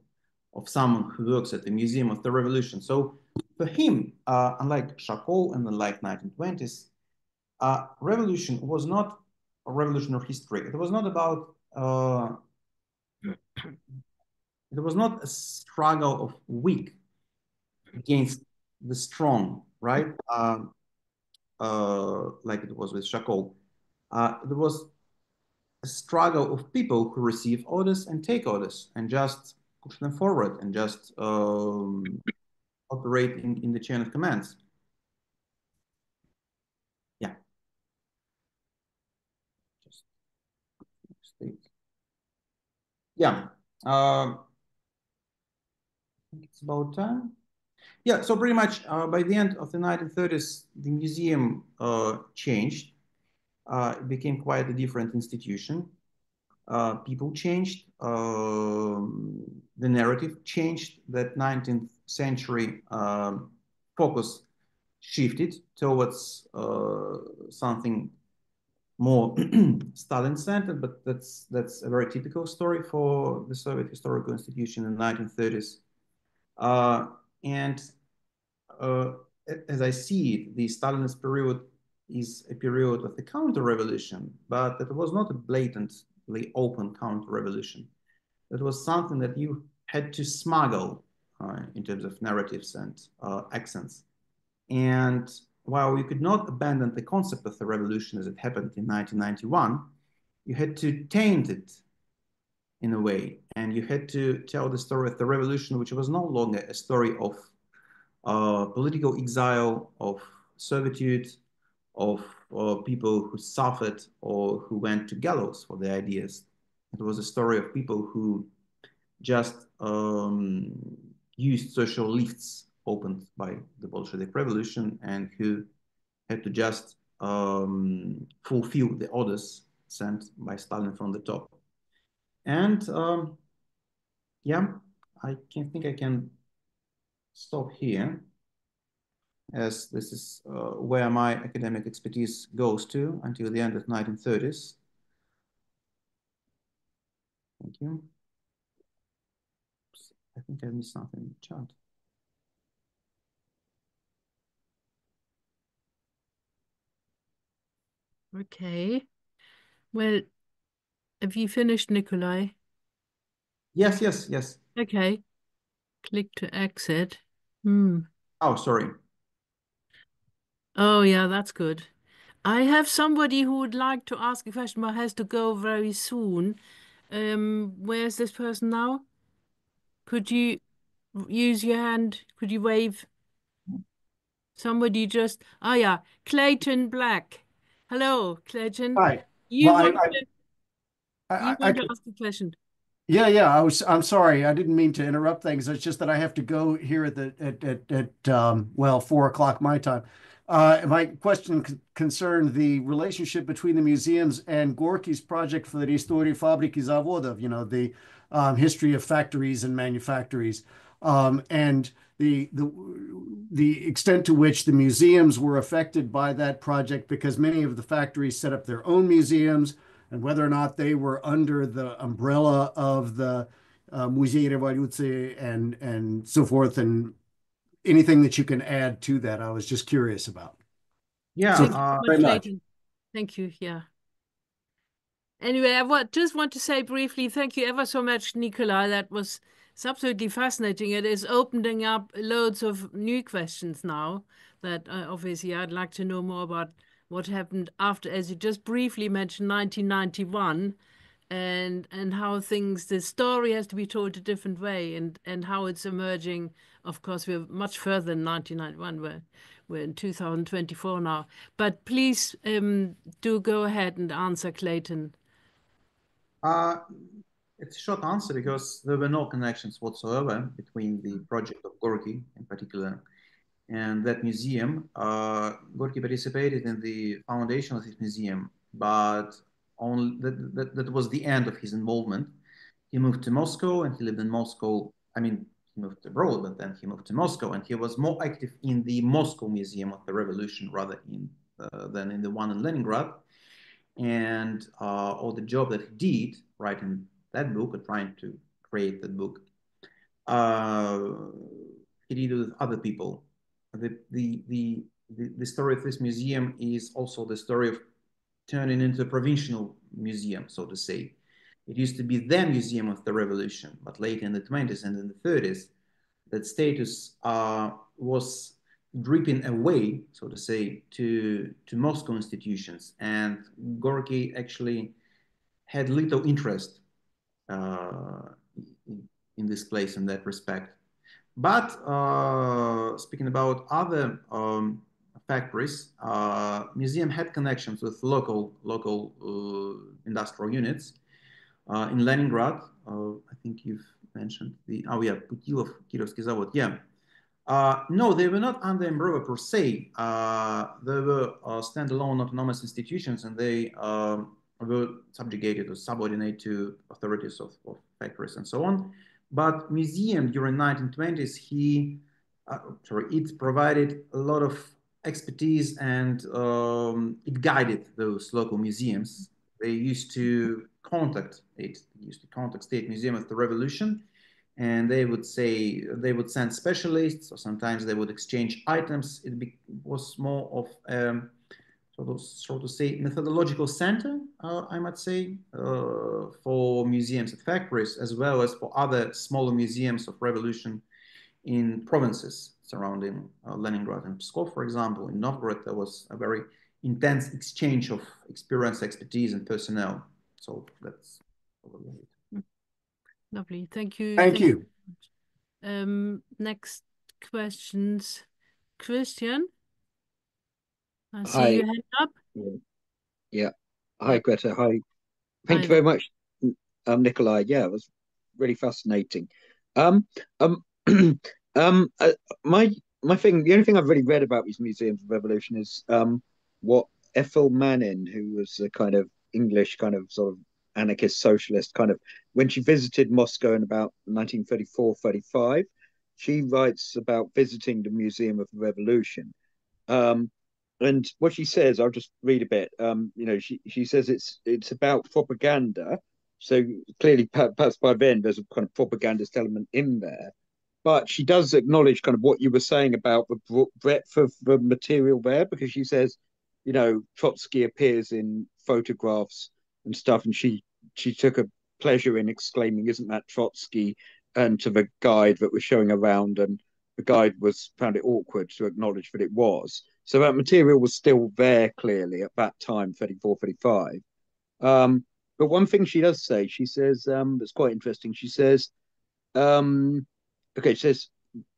someone who works at the Museum of the Revolution. So for him, unlike Shakov and unlike 1920s, revolution was not a revolutionary history. It was not about, it was not a struggle of weak against the strong, right? Like it was with Shakov. There was a struggle of people who receive orders and take orders and just push them forward and just operate in the chain of commands. Yeah. Just yeah. I think it's about time. Yeah, so pretty much by the end of the 1930s, the museum changed. It became quite a different institution. People changed. The narrative changed. That 19th century focus shifted towards something more Stalin-centered, but that's a very typical story for the Soviet historical institution in the 1930s. And as I see it, the Stalinist period is a period of the counter-revolution, but it was not a blatantly open counter-revolution. It was something that you had to smuggle in terms of narratives and accents. And while you could not abandon the concept of the revolution as it happened in 1991, you had to taint it in a way, and you had to tell the story of the revolution, which was no longer a story of political exile, of servitude, of people who suffered or who went to gallows for their ideas. It was a story of people who just used social lifts opened by the Bolshevik Revolution and who had to just fulfill the orders sent by Stalin from the top. And yeah, I can think I can stop here, as this is where my academic expertise goes to until the end of 1930s. Thank you. I think I missed something in the chat. Okay. Well, have you finished, Nikolay? Yes, yes, yes. Okay. Click to exit. Oh, sorry. Oh, yeah, that's good. I have somebody who would like to ask a question, but has to go very soon. Where's this person now? Could you use your hand? Could you wave? Somebody just, oh yeah, Clayton Black. Hello, Clayton. Hi. You Well, want to, you I want to could, ask a question? yeah. I'm sorry. I didn't mean to interrupt things. It's just that I have to go here at well, 4 o'clock my time. My question concerned the relationship between the museums and Gorky's project for the История фабрик и заводов, the history of factories and manufactories, and the extent to which the museums were affected by that project, because many of the factories set up their own museums, and whether or not they were under the umbrella of the Musée Revolution and so forth, and anything that you can add to that, I was just curious about. Yeah. So Thank thank you so you much, very much. Clayton. Thank you. Yeah. Anyway, just want to say briefly, thank you ever so much, Nikolay. That was absolutely fascinating. It is opening up loads of new questions now that obviously I'd like to know more about what happened after, as you just briefly mentioned, 1991, and how the story has to be told a different way, and how it's emerging. Of course, we're much further than 1991. We're in 2024 now. But please do go ahead and answer, Clayton. Uh, it's a short answer because there were no connections whatsoever between the project of Gorky in particular and that museum. Gorky participated in the foundation of this museum, but that was the end of his involvement. He moved to Moscow and he lived in Moscow. I mean, he moved abroad, but then he moved to Moscow and he was more active in the Moscow Museum of the Revolution than in the one in Leningrad. And all the job that he did writing that book or trying to create that book, uh, he did with other people. The story of this museum is also the story of turning into a provincial museum, so to say. It used to be the museum of the revolution, but late in the 20s and in the 30s, that status was dripping away, so to say, to Moscow institutions. And Gorky actually had little interest uh, in this place in that respect. But speaking about other factories, museum had connections with local industrial units. In Leningrad, I think you've mentioned Putilov, Kirovsky Zavod, yeah. No, they were not under umbrella per se. They were standalone autonomous institutions, and they were subjugated or subordinate to authorities of factories and so on. But museum during 1920s, it provided a lot of expertise and it guided those local museums. They used to contact State Museum of the Revolution, and they would send specialists, or sometimes they would exchange items. Was more of so to say methodological center, I might say, for museums and factories, as well as for other smaller museums of revolution in provinces surrounding Leningrad and Pskov, for example. In Novgorod, there was a very intense exchange of experience, expertise, and personnel. So that's probably it. Lovely. Thank you. Thank you. Next questions. Christian, I see Hi. your hand up. Yeah. Hi, Yeah. Greta. Hi. Thank Hi you there. very much, Nikolay. Yeah, it was really fascinating. Um, um, um, uh, my the only thing I've really read about these museums of revolution is what Ethel Manning, who was a kind of English kind of sort of anarchist socialist kind of, when she visited Moscow in about 1934-35, she writes about visiting the Museum of the Revolution. Um, and what she says, I'll just read a bit. She says it's about propaganda. So clearly, perhaps by then, there's a kind of propagandist element in there. But she does acknowledge kind of what you were saying about the breadth of the material there, because she says, Trotsky appears in photographs and stuff, and she took a pleasure in exclaiming, "Isn't that Trotsky?" And to the guide that was showing around, and the guide found it awkward to acknowledge that it was. So that material was still there clearly at that time, 34, 35. But one thing she does say, she says, that's quite interesting. She says, she says,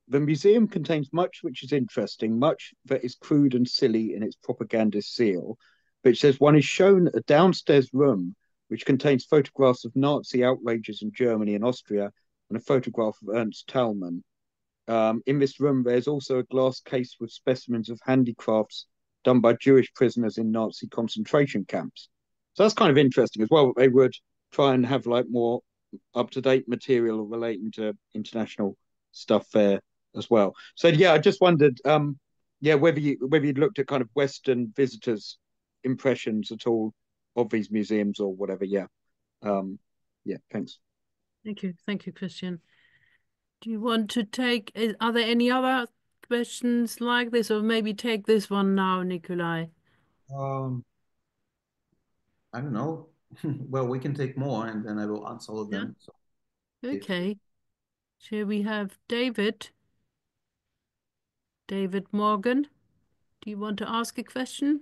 the museum contains much which is interesting, much that is crude and silly in its propagandist zeal. But it says one is shown a downstairs room which contains photographs of Nazi outrages in Germany and Austria and a photograph of Ernst Thälmann. In this room, there's also a glass case with specimens of handicrafts done by Jewish prisoners in Nazi concentration camps. So that's kind of interesting as well. They would try and have like more up-to-date material relating to international stuff there as well. So yeah, I just wondered, whether you'd looked at kind of Western visitors' impressions at all of these museums or whatever. Yeah, thanks. Thank you, Christian. Do you want to take, are there any other questions like this, or maybe take this one now, Nikolay? I don't know. Well, we can take more and then I will answer all of them. So Okay. Shall we have David? David Morgan, do you want to ask a question?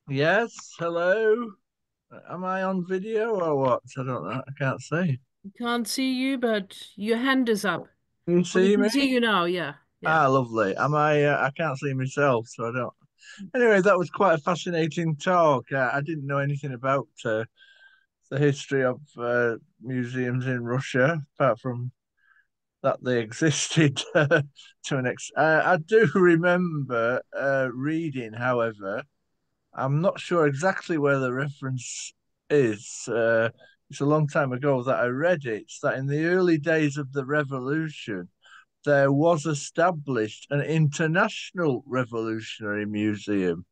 Yes, hello. Am I on video or what? I don't know. I can't see. I can't see you, but your hand is up. Can you We see can me? see you now, yeah. Ah, lovely. Am I? I can't see myself, so I don't. Anyway, that was quite a fascinating talk. I didn't know anything about the history of museums in Russia, apart from that they existed to an extent. I do remember reading, however. I'm not sure exactly where the reference is. It's a long time ago that I read it. It's that in the early days of the revolution, there was established an international revolutionary museum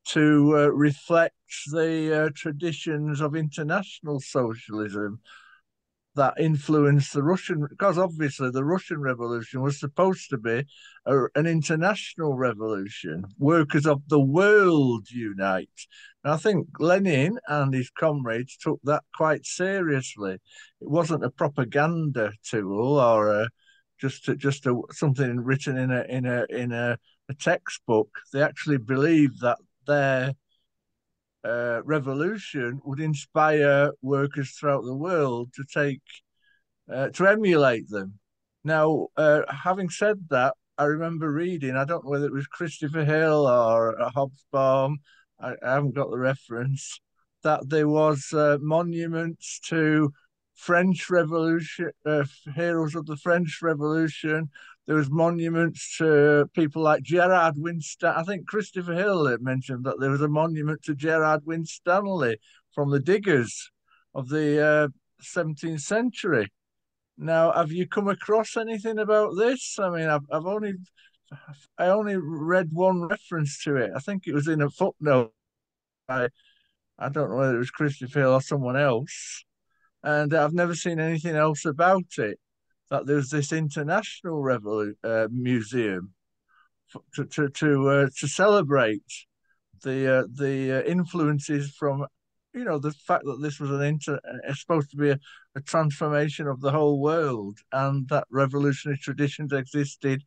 to reflect the traditions of international socialism that influenced the Russian, because obviously the Russian Revolution was supposed to be an international revolution. Workers of the world unite. And I think Lenin and his comrades took that quite seriously. It wasn't a propaganda tool or something written in a textbook. They actually believed that their revolution would inspire workers throughout the world to emulate them. Now, having said that, I remember reading, I don't know whether it was Christopher Hill or Hobsbawm, I haven't got the reference, that there was monuments to French Revolution, heroes of the French Revolution. There was monuments to people like Gerard Winstanley. I think Christopher Hill had mentioned that there was a monument to Gerard Winstanley from the diggers of the 17th century. Now, have you come across anything about this? I mean, I only read one reference to it. I think it was in a footnote. I don't know whether it was Christopher Hill or someone else, and I've never seen anything else about it. That there's this international museum to celebrate the influences from, the fact that this was supposed to be a transformation of the whole world, and that revolutionary traditions existed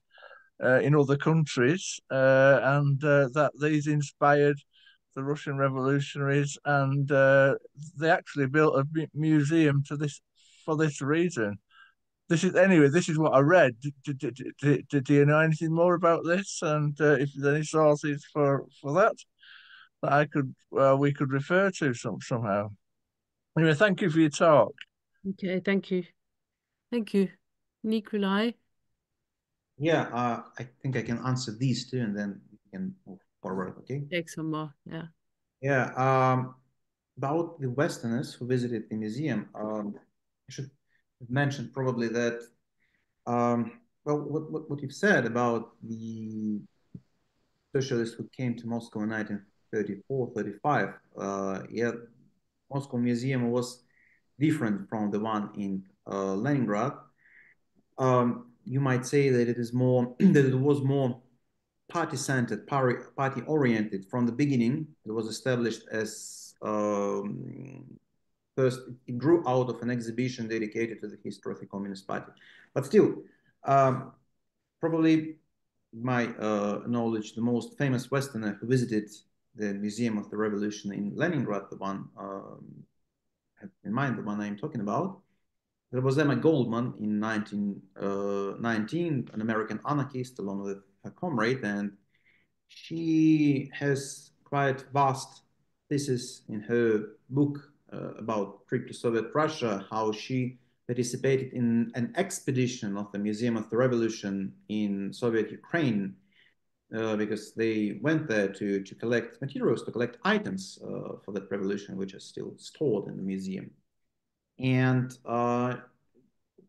in other countries, and that these inspired the Russian revolutionaries, and they actually built a museum for this reason. this is what I read. Do you know anything more about this? And if there's any sources for that I could we could refer to somehow. Anyway, thank you for your talk. Okay, thank you. Thank you. Nikolay? Yeah, I think I can answer these two and then we can move forward, okay? Take some more, yeah. Yeah, about the Westerners who visited the museum, I should have mentioned probably that, well, what you've said about the socialists who came to Moscow in 1934, 35, yeah, Moscow Museum was different from the one in Leningrad. You might say that it is more that it was more party-centered, party-oriented from the beginning. It was established as first. It grew out of an exhibition dedicated to the history of the Communist Party, but still, probably my knowledge, the most famous Westerner who visited the Museum of the Revolution in Leningrad, the one have in mind, the one I'm talking about. There was Emma Goldman in 1919, an American anarchist, along with her comrade, and she has quite vast thesis in her book about trip to Soviet Russia, how she participated in an expedition of the Museum of the Revolution in Soviet Ukraine, because they went there to collect materials, to collect items for that revolution, which are still stored in the museum. And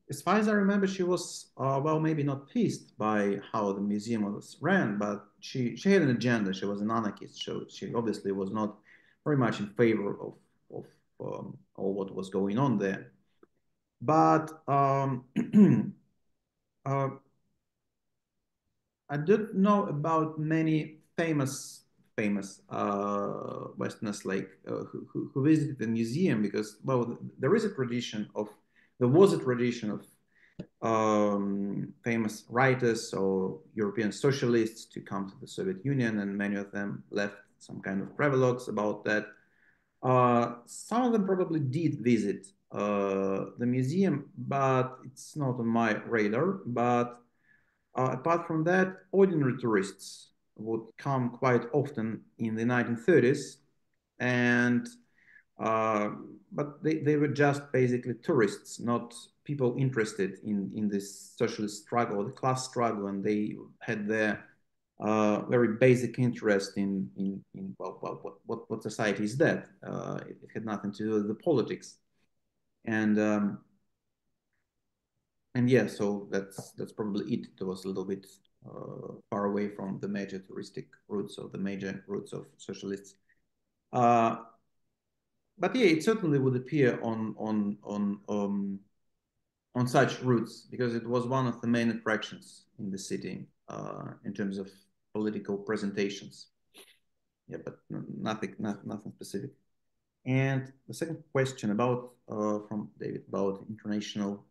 as far as I remember, she was, well, maybe not pleased by how the museum was ran, but she had an agenda. She was an anarchist, so she obviously was not very much in favor of all what was going on there. But I don't know about many famous Westerners like who visited the museum, because, well, there was a tradition of famous writers or European socialists to come to the Soviet Union, and many of them left some kind of travelogues about that. Some of them probably did visit the museum, but it's not on my radar. But apart from that, ordinary tourists would come quite often in the 1930s, and but they were just basically tourists, not people interested in this socialist struggle, the class struggle, and they had their very basic interest in well, what society is that. It had nothing to do with the politics, and yeah, so that's probably it. It was a little bit far away from the major touristic routes or the major routes of socialists. But yeah, it certainly would appear on such routes, because it was one of the main attractions in the city in terms of political presentations. Yeah, but nothing specific. And the second question about from David about international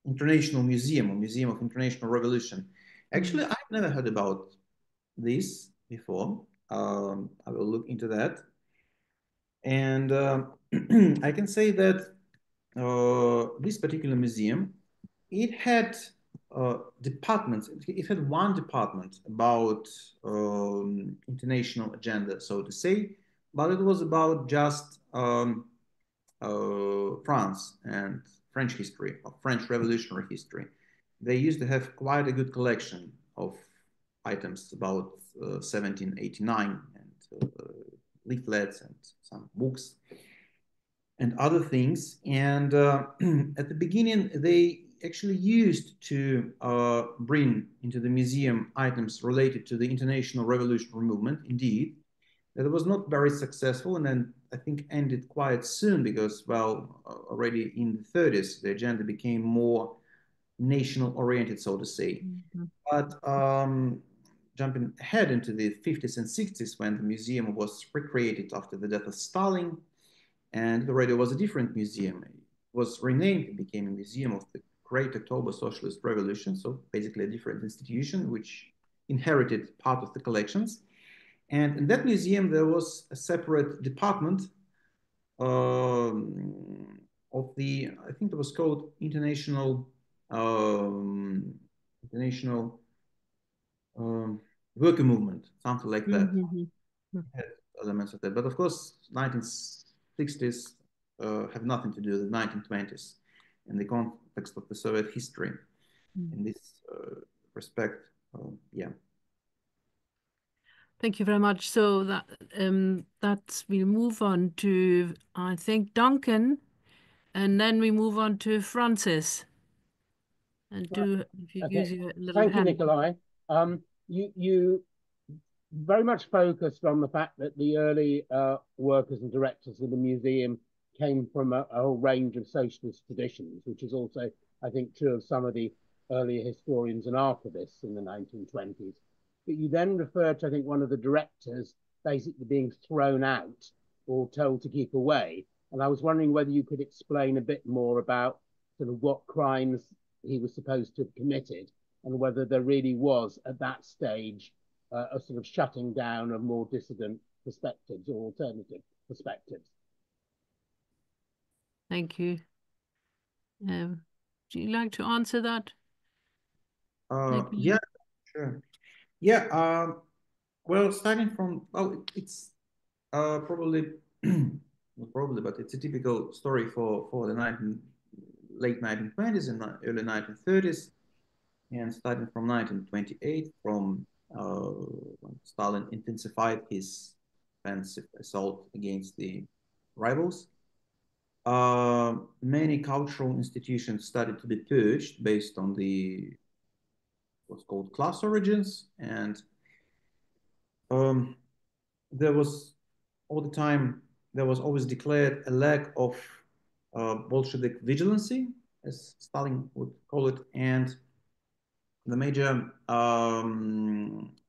museum, or Museum of International Revolution. Actually, I've never heard about this before. I will look into that. And I can say that this particular museum, it had departments. It had one department about international agenda, so to say, but it was about just France and French history, or French revolutionary history. They used to have quite a good collection of items about 1789, and leaflets and some books and other things. And at the beginning, they actually used to bring into the museum items related to the international revolutionary movement, indeed. That was not very successful, and then I think ended quite soon, because, well, already in the 30s, the agenda became more national oriented, so to say. Mm-hmm. But jumping ahead into the 50s and 60s, when the museum was recreated after the death of Stalin, and it already was a different museum. It was renamed, it became a museum of the Great October Socialist Revolution, so basically a different institution which inherited part of the collections. And in that museum, there was a separate department of the, I think it was called International Worker Movement, something like that. Had elements of that, but of course, 1960s have nothing to do with the 1920s in the context of the Soviet history. In this respect, yeah. Thank you very much. So that we'll move on to, I think, Duncan, and then we move on to Francis. And if you use your little Thank you, hand. Nikolay. You very much focused on the fact that the early workers and directors of the museum came from a whole range of socialist traditions, which is also, I think, true of some of the earlier historians and archivists in the 1920s. But you then referred to, I think, one of the directors basically being thrown out or told to keep away. And I was wondering whether you could explain a bit more about sort of what crimes he was supposed to have committed and whether there really was at that stage a sort of shutting down of more dissident perspectives or alternative perspectives. Thank you. Do you like to answer that? Yeah, sure. Yeah, well, starting from, well, it's probably, not probably, but it's a typical story for the late 1920s and early 1930s, and starting from 1928, from when Stalin intensified his offensive assault against the rivals. Many cultural institutions started to be purged based on the what's called class origins, and there was all the time, there was always declared a lack of Bolshevik vigilancy, as Stalin would call it, and the major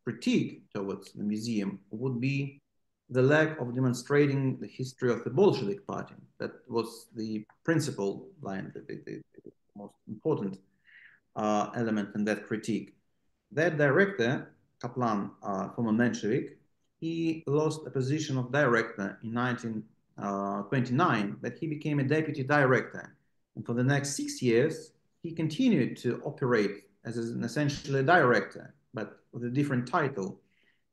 critique towards the museum would be the lack of demonstrating the history of the Bolshevik party. That was the principal line, the most important element in that critique. That director, Kaplan, former Menshevik, he lost a position of director in 1929, but he became a deputy director. And for the next 6 years, he continued to operate as an essentially director, but with a different title.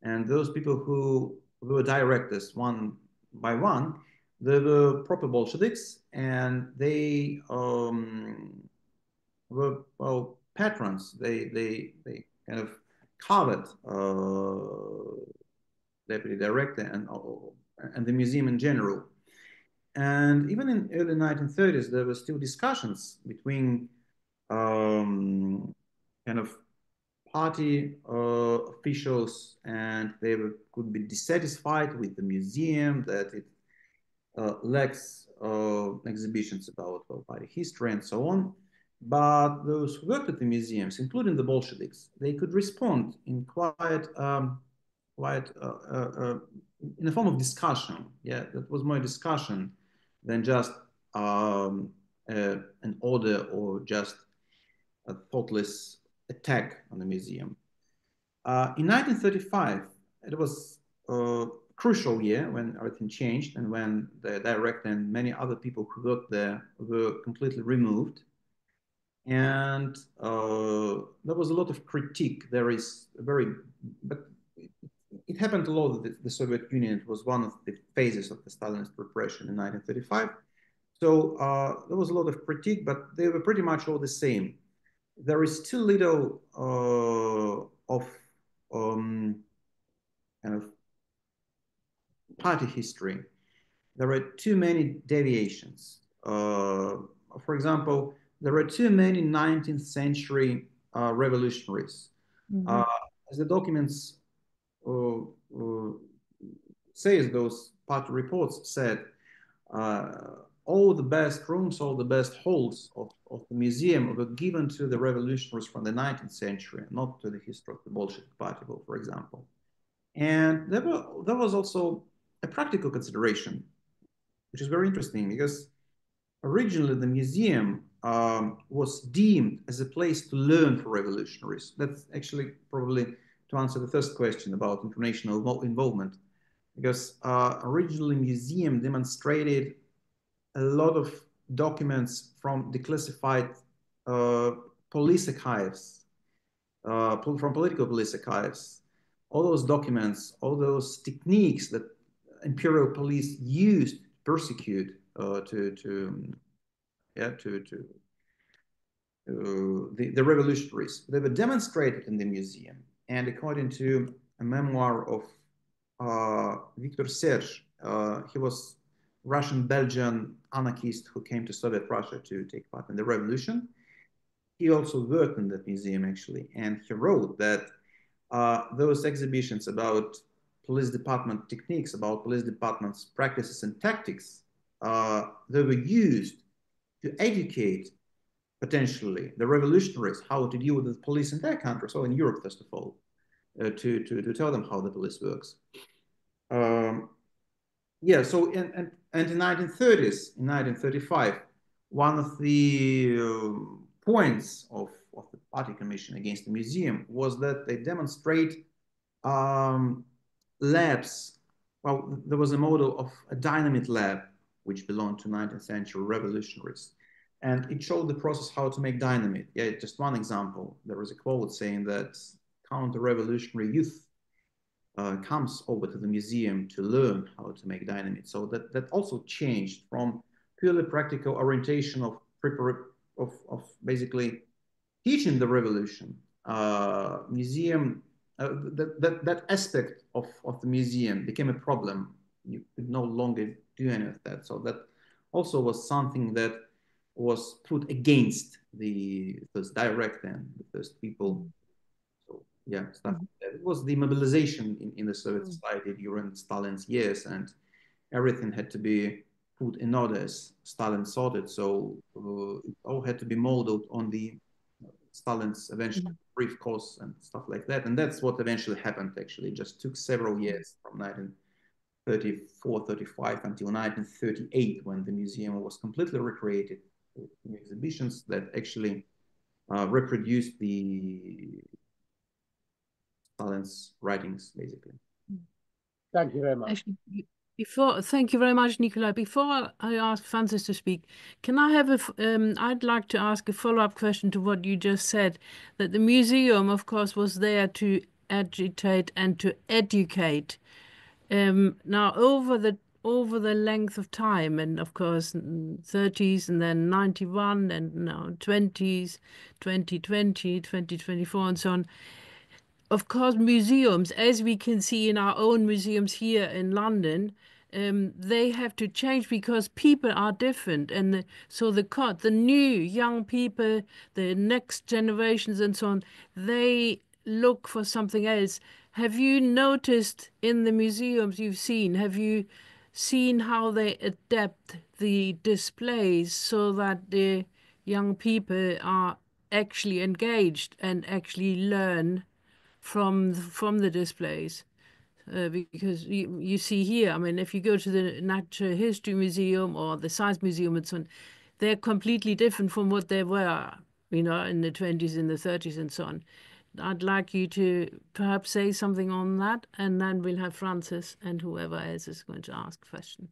And those people who were directors one by one, they were proper Bolsheviks, and they were, well, patrons. They kind of covered deputy director and the museum in general. And even in early 1930s, there were still discussions between kind of party officials, and they could be dissatisfied with the museum, that it lacks exhibitions about party history and so on. But those who worked at the museums, including the Bolsheviks, they could respond in in a form of discussion. Yeah, that was more discussion than just an order or just a thoughtless attack on the museum. In 1935, it was a crucial year when everything changed and when the director and many other people who worked there were completely removed. And there was a lot of critique. There is a but it happened a lot that the Soviet Union was one of the phases of the Stalinist repression in 1935. So there was a lot of critique, but they were pretty much all the same. There is too little of kind of party history. There are too many deviations. For example, there are too many 19th century revolutionaries. As the documents says, those party reports said, all the best rooms, all the best halls of the museum were given to the revolutionaries from the 19th century, not to the history of the Bolshevik Party, for example. And there was also a practical consideration, which is very interesting, because originally the museum was deemed as a place to learn for revolutionaries. That's actually probably to answer the first question about international involvement, because originally museum demonstrated a lot of documents from declassified police archives, from political police archives, all those documents, all those techniques that imperial police used to persecute, the revolutionaries. They were demonstrated in the museum. And according to a memoir of Victor Serge, he was Russian-Belgian anarchist who came to Soviet Russia to take part in the revolution. He also worked in that museum, actually, and he wrote that those exhibitions about police department techniques, about police departments' practices and tactics, they were used to educate potentially the revolutionaries how to deal with the police in their countries, or in Europe, first of all, to tell them how the police works. Yeah, so and in the 1930s, in 1935, one of the points of the party commission against the museum was that they demonstrate labs. Well, there was a model of a dynamite lab which belonged to 19th century revolutionaries, and it showed the process how to make dynamite. Yeah, just one example. There was a quote saying that counter-revolutionary youth comes over to the museum to learn how to make dynamite. So that also changed from purely practical orientation of basically teaching the revolution. Museum, that aspect of the museum became a problem. You could no longer do any of that. So that also was something that was put against the first direct and the first people. So yeah, stuff. It was the mobilization in the Soviet society during Stalin's years, and everything had to be put in order as Stalin sought it. So it all had to be modeled on the Stalin's eventual brief course and stuff like that. And that's what eventually happened, actually. It just took several years from 1934, 35 until 1938, when the museum was completely recreated with new exhibitions that actually reproduced the Stalin's writings, basically. Thank you very much. Actually, thank you very much, Nikolay. Before I ask Francis to speak, can I have I'd like to ask a follow-up question to what you just said, that the museum, of course, was there to agitate and to educate. Now, over the length of time, and of course, 30s and then 91 and now 20s, 2020, 2024 and so on. Of course, museums, as we can see in our own museums here in London, they have to change because people are different. And so the new young people, the next generations and so on, they look for something else. Have you noticed in the museums you've seen, have you seen how they adapt the displays so that the young people are actually engaged and actually learn from the displays? Because you see here, I mean, if you go to the Natural History Museum or the Science Museum and so on, they're completely different from what they were, in the 20s and the 30s and so on. I'd like you to perhaps say something on that, and then we'll have Francis and whoever else is going to ask a question.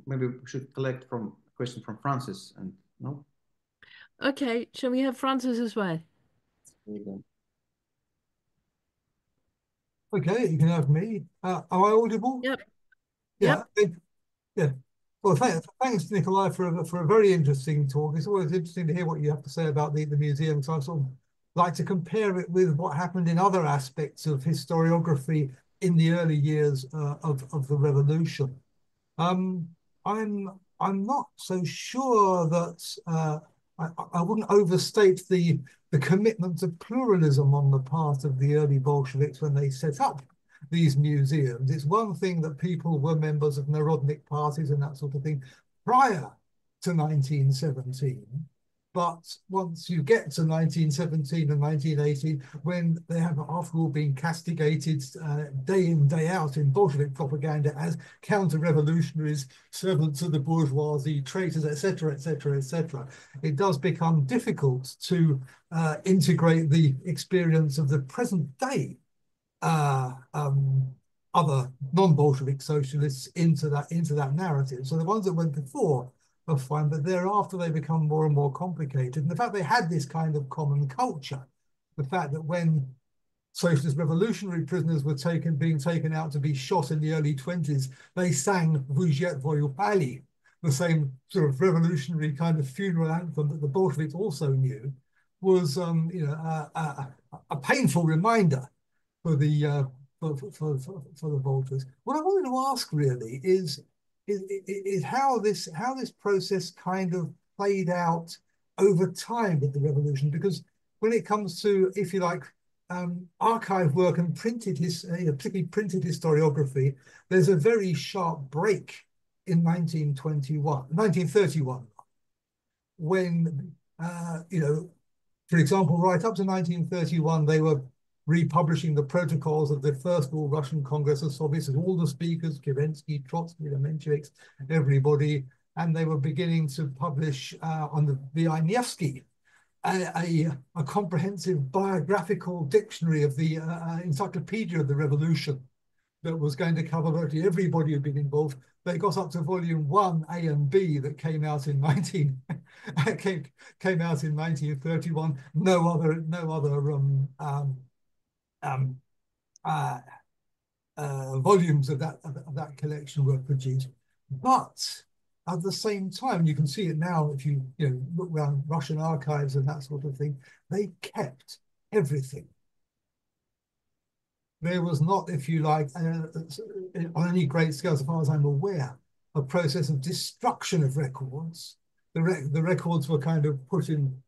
Maybe we should collect a question from Francis, and no? Okay, shall we have Francis as well? Okay, you can have me. Am I audible? Yep. Yeah. Yep. Yeah. Well, thanks, Nikolay, for a very interesting talk. It's always interesting to hear what you have to say about the museum. So I sort of like to compare it with what happened in other aspects of historiography in the early years of the revolution. I'm not so sure that I wouldn't overstate the commitment to pluralism on the part of the early Bolsheviks when they set up these museums. It's one thing that people were members of Narodnik parties and that sort of thing prior to 1917. But once you get to 1917 and 1918, when they have, after all, been castigated day in, day out in Bolshevik propaganda as counter-revolutionaries, servants of the bourgeoisie, traitors, etc., etc., etc., it does become difficult to integrate the experience of the present day other non-Bolshevik socialists into that narrative. So the ones that went before are fine, but thereafter they become more and more complicated. And the fact they had this kind of common culture, the fact that when socialist revolutionary prisoners were being taken out to be shot in the early 20s, they sang Vujet Voyupali, the same sort of revolutionary kind of funeral anthem that the Bolsheviks also knew, was a painful reminder for the for the Bolsheviks. What I wanted to ask really is how this process kind of played out over time with the revolution, because when it comes to, if you like, archive work and particularly printed historiography, there's a very sharp break in 1931, when, for example, right up to 1931, they were republishing the protocols of the First All-Russian Congress of Soviets, and all the speakers, Kerensky, Trotsky, the Mensheviks, everybody, and they were beginning to publish on the V.I. Nevsky, a comprehensive biographical dictionary of the encyclopedia of the revolution that was going to cover virtually everybody who'd been involved. They got up to volume 1, A and B, that came out in 1931. No other volumes of that collection were produced. But at the same time, you can see it now if you look around Russian archives and that sort of thing, they kept everything. There was not, if you like, on any great scale, as far as I'm aware, a process of destruction of records. The records were kind of put in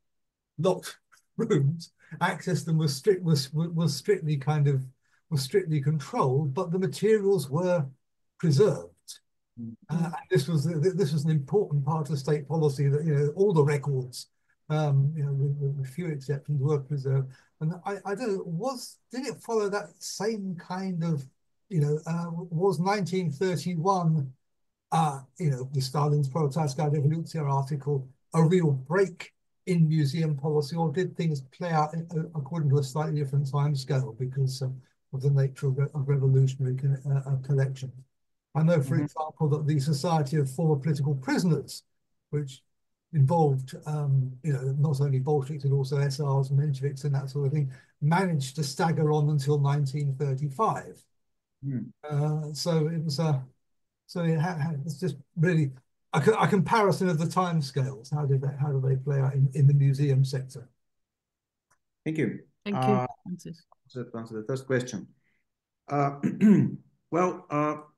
locked rooms. Access them was strictly controlled, but the materials were preserved. This was an important part of state policy, that all the records, with few exceptions, were preserved. And I don't know, did it follow that same kind of, was 1931, with Stalin's Proletariskaya Revoluция article, a real break in museum policy, or did things play out according to a slightly different time scale because of the nature of revolutionary collections? I know, for example, that the Society of Former Political Prisoners, which involved, not only Bolsheviks, but also SRs, Mensheviks, and that sort of thing, managed to stagger on until 1935. So it was it's just really a comparison of the timescales. How do they play out in the museum sector? Thank you. Thank you. To answer the first question. Well,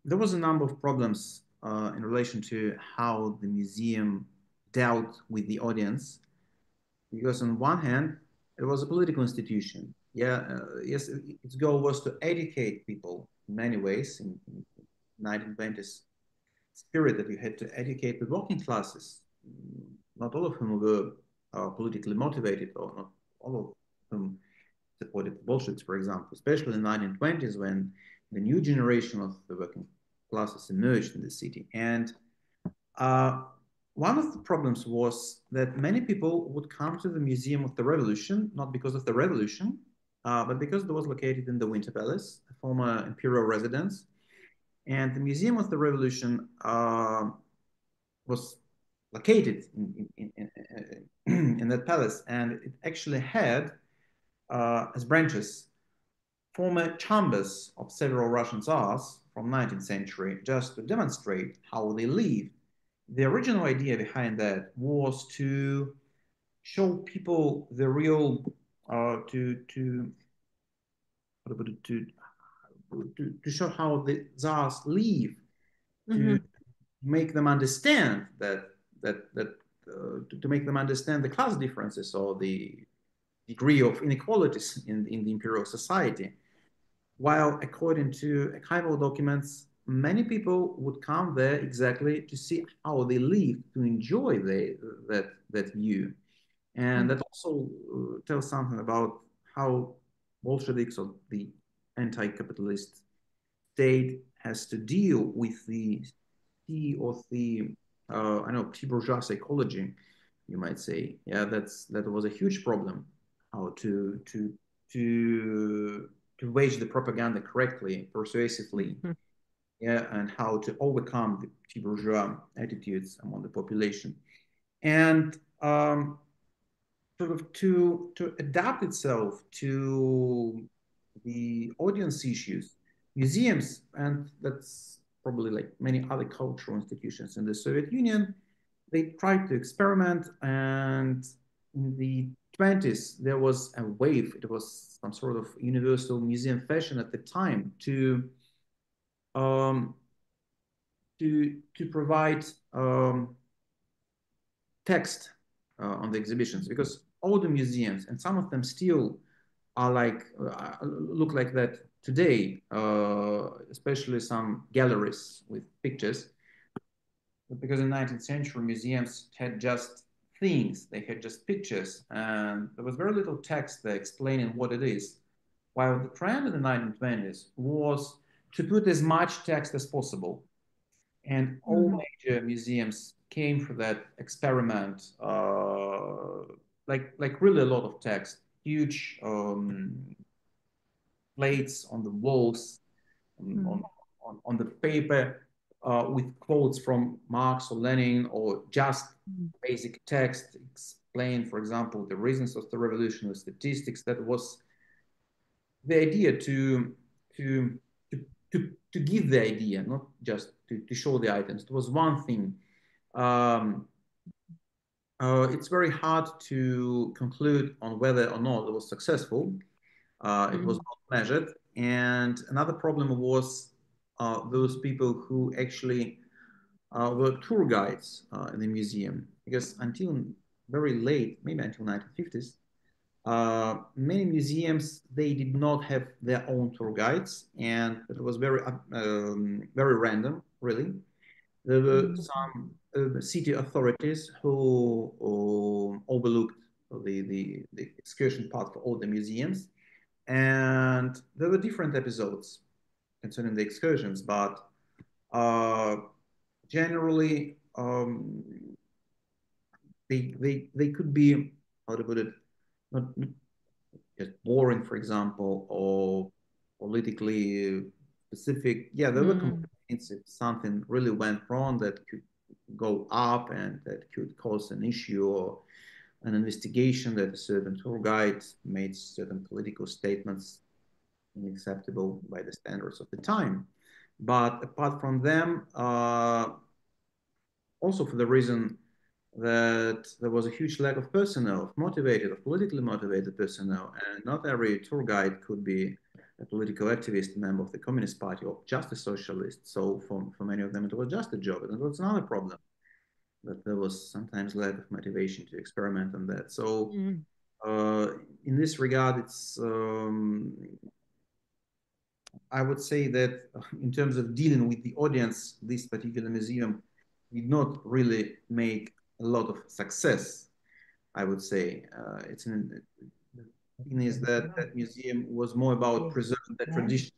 there was a number of problems in relation to how the museum dealt with the audience, because on one hand, it was a political institution. Yes, its goal was to educate people in many ways. In 1920s spirit, that you had to educate the working classes, not all of whom were politically motivated, or not all of whom supported the Bolsheviks, for example, especially in the 1920s, when the new generation of the working classes emerged in the city. And one of the problems was that many people would come to the Museum of the Revolution, not because of the revolution, but because it was located in the Winter Palace, a former imperial residence. And the Museum of the Revolution was located in that palace, and it actually had as branches former chambers of several Russian Tsars from 19th century, just to demonstrate how they lived. The original idea behind that was to show people the real, to show how the Tsars live, to make them understand to make them understand the class differences or the degree of inequalities in the imperial society. While according to archival documents, many people would come there exactly to see how they live, to enjoy that view. And that also tells something about how Bolsheviks, or the anti-capitalist state, has to deal with the bourgeois psychology, you might say. Yeah, that was a huge problem, how to wage the propaganda correctly, persuasively, yeah, and how to overcome the anti-bourgeois attitudes among the population, and sort of to adapt itself to the audience issues. Museums, and that's probably like many other cultural institutions in the Soviet Union, they tried to experiment, and in the 20s there was a wave. It was some sort of universal museum fashion at the time um, to provide text on the exhibitions, because all the museums, and some of them still are like look like that today, especially some galleries with pictures, because in the 19th century museums had just things, they had just pictures, and there was very little text there explaining what it is, while the trend in the 1920s was to put as much text as possible. And all major museums came for that experiment, like really a lot of text, huge plates on the walls, on the paper, with quotes from Marx or Lenin, or just basic text explain, for example, the reasons of the revolution, or statistics. That was the idea to to give the idea, not just to show the items. It was one thing. It's very hard to conclude on whether or not it was successful. It was not measured. And another problem was those people who actually were tour guides in the museum, because until very late, maybe until 1950s, many museums, they did not have their own tour guides, and it was very random, really. There were some city authorities who overlooked the excursion part for all the museums, and there were different episodes concerning the excursions, but generally they could be, how to put it, not just boring, for example, or politically specific. Yeah, there were complaints if something really went wrong that could go up and that could cause an issue, or an investigation that a certain tour guide made certain political statements unacceptable by the standards of the time. But apart from them, also for the reason that there was a huge lack of personnel, of motivated, of politically motivated personnel, and not every tour guide could be a political activist, member of the Communist Party, or just a socialist. So for many of them, it was just a job, and it was another problem, that there was sometimes lack of motivation to experiment on that. So in this regard, it's I would say that in terms of dealing with the audience, this particular museum did not really make a lot of success. I would say the thing is that that museum was more about preserving the tradition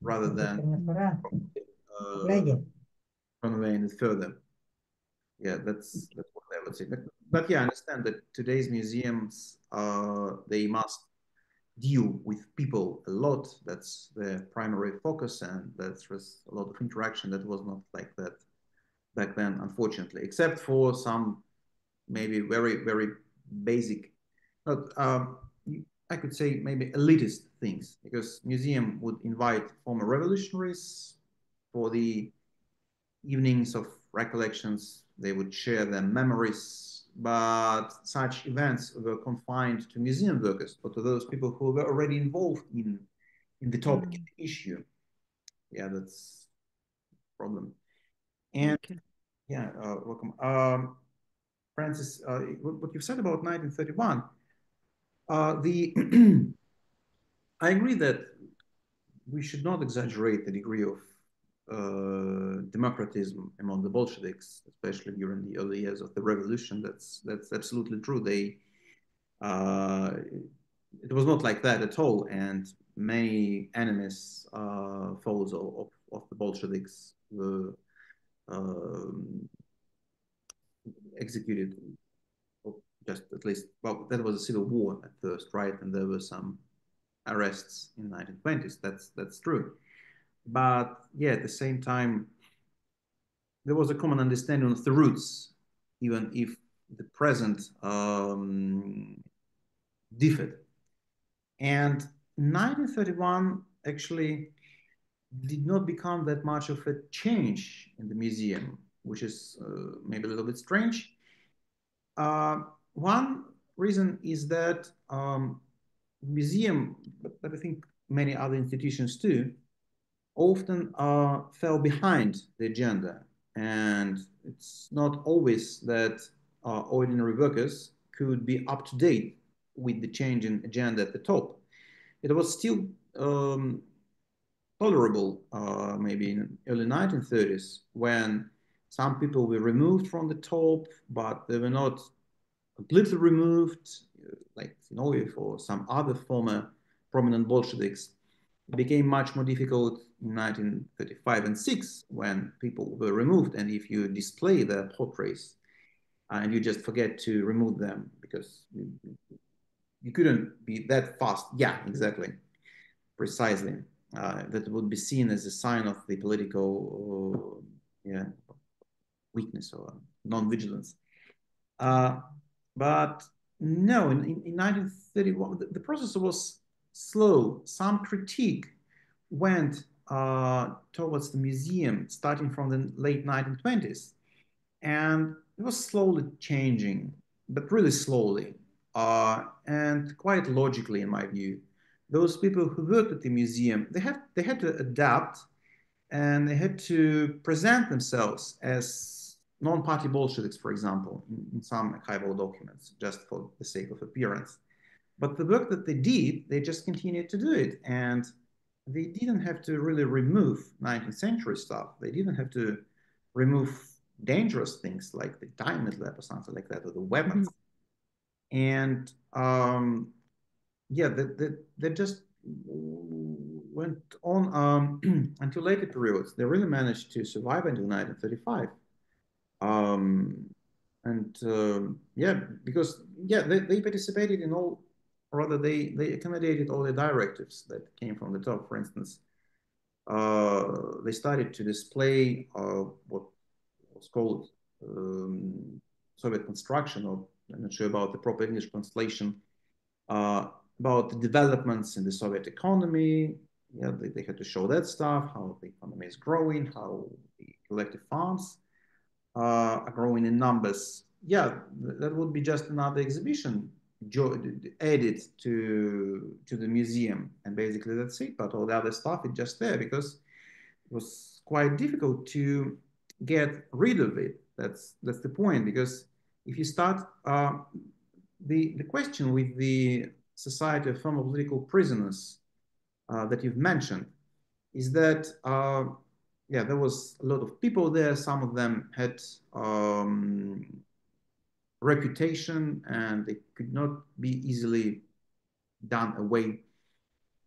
rather than conveying it further. Yeah, that's what I would say. But yeah, I understand that today's museums they must deal with people a lot. That's their primary focus, and that's a lot of interaction that was not like that back then, unfortunately, except for some maybe very basic, but I could say maybe elitist things, because museum would invite former revolutionaries for the evenings of recollections. They would share their memories, but such events were confined to museum workers, or to those people who were already involved in the topic, in the issue. Yeah, that's a problem. And yeah, welcome. Francis, what you've said about 1931, I agree that we should not exaggerate the degree of democratism among the Bolsheviks, especially during the early years of the revolution. That's absolutely true. It was not like that at all, and many enemies, foes of the Bolsheviks were executed, or just at least, well, that was a civil war at first, right? And there were some arrests in 1920s. That's true. But yeah, at the same time, there was a common understanding of the roots, even if the present differed. And 1931 actually did not become that much of a change in the museum, which is maybe a little bit strange. One reason is that museum, but I think many other institutions too, often fell behind the agenda. And it's not always that ordinary workers could be up to date with the changing agenda at the top. It was still tolerable, maybe in early 1930s, when some people were removed from the top, but they were not completely removed, like Zinoviev or some other former prominent Bolsheviks. It became much more difficult in 1935 and 6 when people were removed, and if you display their portraits and you just forget to remove them because you couldn't be that fast. Yeah, exactly, precisely. That would be seen as a sign of the political weakness or non-vigilance. But no, in 1931, the process was slow. Some critique went towards the museum starting from the late 1920s. And it was slowly changing, but really slowly, and quite logically, in my view. Those people who worked at the museum, they had to adapt, and they had to present themselves as non-party Bolsheviks, for example, in some archival documents, just for the sake of appearance. But the work that they did, they just continued to do it. And they didn't have to really remove 19th century stuff. They didn't have to remove dangerous things like the diamond lab or something like that, or the weapons. And yeah, they just went on until later periods. They really managed to survive until 1935. Yeah, because yeah, they participated in all, or rather they accommodated all the directives that came from the top. For instance, they started to display what was called Soviet construction, or I'm not sure about the proper English translation, about the developments in the Soviet economy. Yeah, they had to show that stuff, how the economy is growing, how the collective farms are growing in numbers. Yeah, that would be just another exhibition added to the museum, and basically that's it. But all the other stuff is just there because it was quite difficult to get rid of it. That's the point, because if you start the question with the Society of Former Political Prisoners that you've mentioned is that yeah, there was a lot of people there. Some of them had reputation, and they could not be easily done away.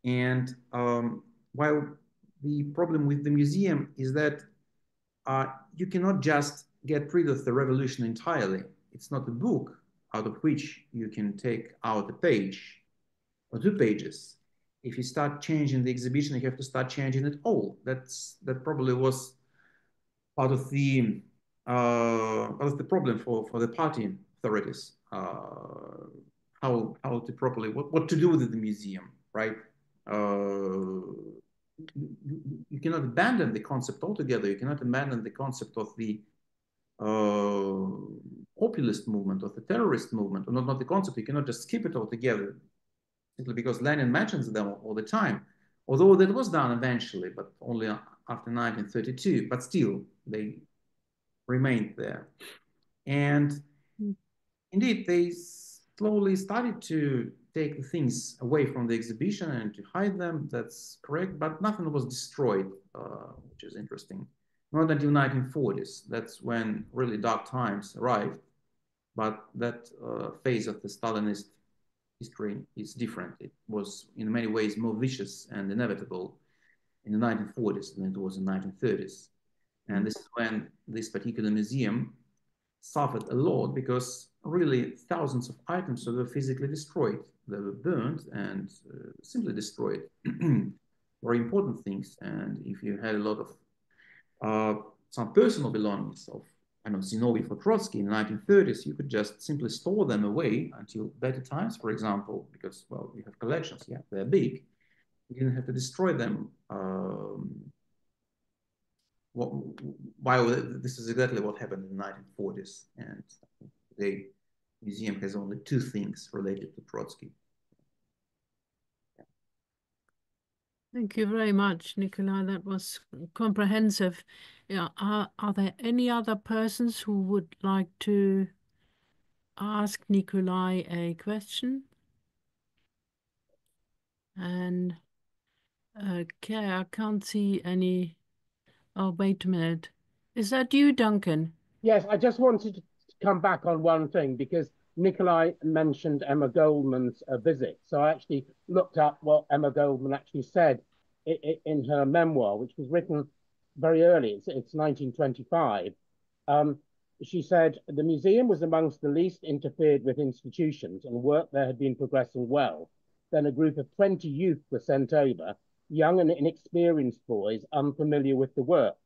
And while the problem with the museum is that you cannot just get rid of the revolution entirely. It's not a book out of which you can take out a page or 2 pages. If you start changing the exhibition, you have to start changing it all. That probably was part of the problem for the party authorities. How to properly what to do with the museum, right? You cannot abandon the concept altogether. You cannot abandon the concept of the populist movement, of the terrorist movement, or not the concept. You cannot just skip it altogether, simply because Lenin mentions them all the time. Although that was done eventually, but only after 1932. But still, they remained there. And indeed, they slowly started to take the things away from the exhibition and to hide them. That's correct, but nothing was destroyed, which is interesting. Not until 1940s. That's when really dark times arrived. But that phase of the Stalinist history is different. It was in many ways more vicious and inevitable in the 1940s than it was in the 1930s. And this is when this particular museum suffered a lot, because really thousands of items that were physically destroyed. They were burned and simply destroyed. Very important things. And if you had a lot of some personal belongings of, I don't know, Zinoviev or Trotsky in the 1930s, you could just simply store them away until better times, for example, because, well, you have collections, yeah, they're big. You didn't have to destroy them. While this is exactly what happened in the 1940s. And the museum has only two things related to Trotsky. Thank you very much, Nikolay. That was comprehensive. Yeah, are there any other persons who would like to ask Nikolay a question? And okay, I can't see any. Oh, wait a minute. Is that you, Duncan? Yes, I just wanted to come back on one thing because Nikolay mentioned Emma Goldman's visit. So I actually looked up what Emma Goldman actually said in her memoir, which was written very early. It's 1925. She said the museum was amongst the least interfered with institutions and work there had been progressing well. Then a group of 20 youth were sent over, young and inexperienced boys unfamiliar with the work.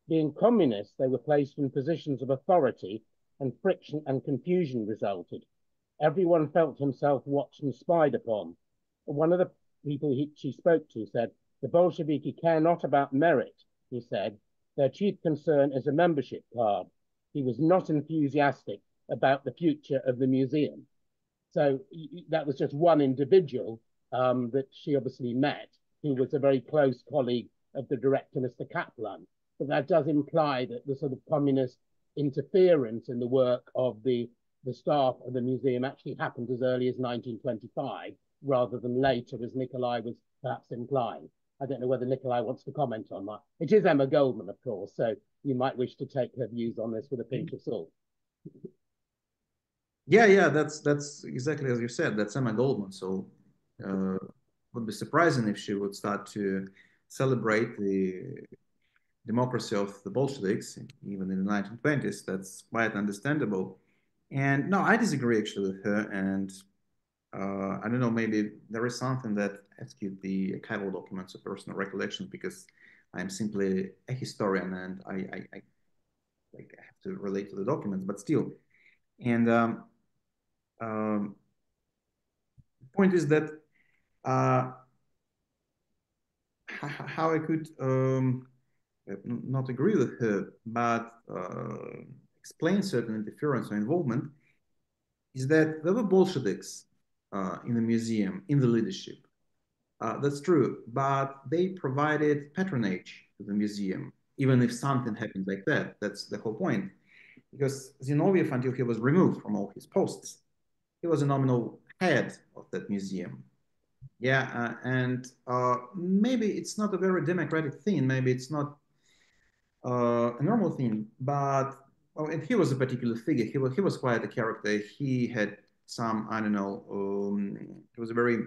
Being communists, they were placed in positions of authority, and friction and confusion resulted. Everyone felt himself watched and spied upon. One of the people she spoke to said, the Bolsheviki care not about merit, he said. Their chief concern is a membership card. He was not enthusiastic about the future of the museum. So that was just one individual that she obviously met, who was a very close colleague of the director, Mr. Kaplan. But that does imply that the sort of communist interference in the work of the staff of the museum actually happened as early as 1925, rather than later, as Nikolay was perhaps implying. I don't know whether Nikolay wants to comment on that. It is Emma Goldman, of course, so you might wish to take her views on this with a pinch of salt. Yeah, that's exactly as you said. That's Emma Goldman. So would be surprising if she would start to celebrate the democracy of the Bolsheviks, even in the 1920s. That's quite understandable. And no, I disagree actually with her. And I don't know, maybe there is something that execute the archival documents or personal recollections, because I'm simply a historian and I have to relate to the documents, but still. And the point is that how I could not agree with her, but explain certain interference or involvement, is that there were Bolsheviks in the museum, in the leadership. That's true, but they provided patronage to the museum, even if something happened like that. That's the whole point. Because Zinoviev, until he was removed from all his posts, he was a nominal head of that museum. Yeah, and maybe it's not a very democratic thing. Maybe it's not a normal thing, but well, and he was a particular figure. He was quite a character. He had some, I don't know, he was a very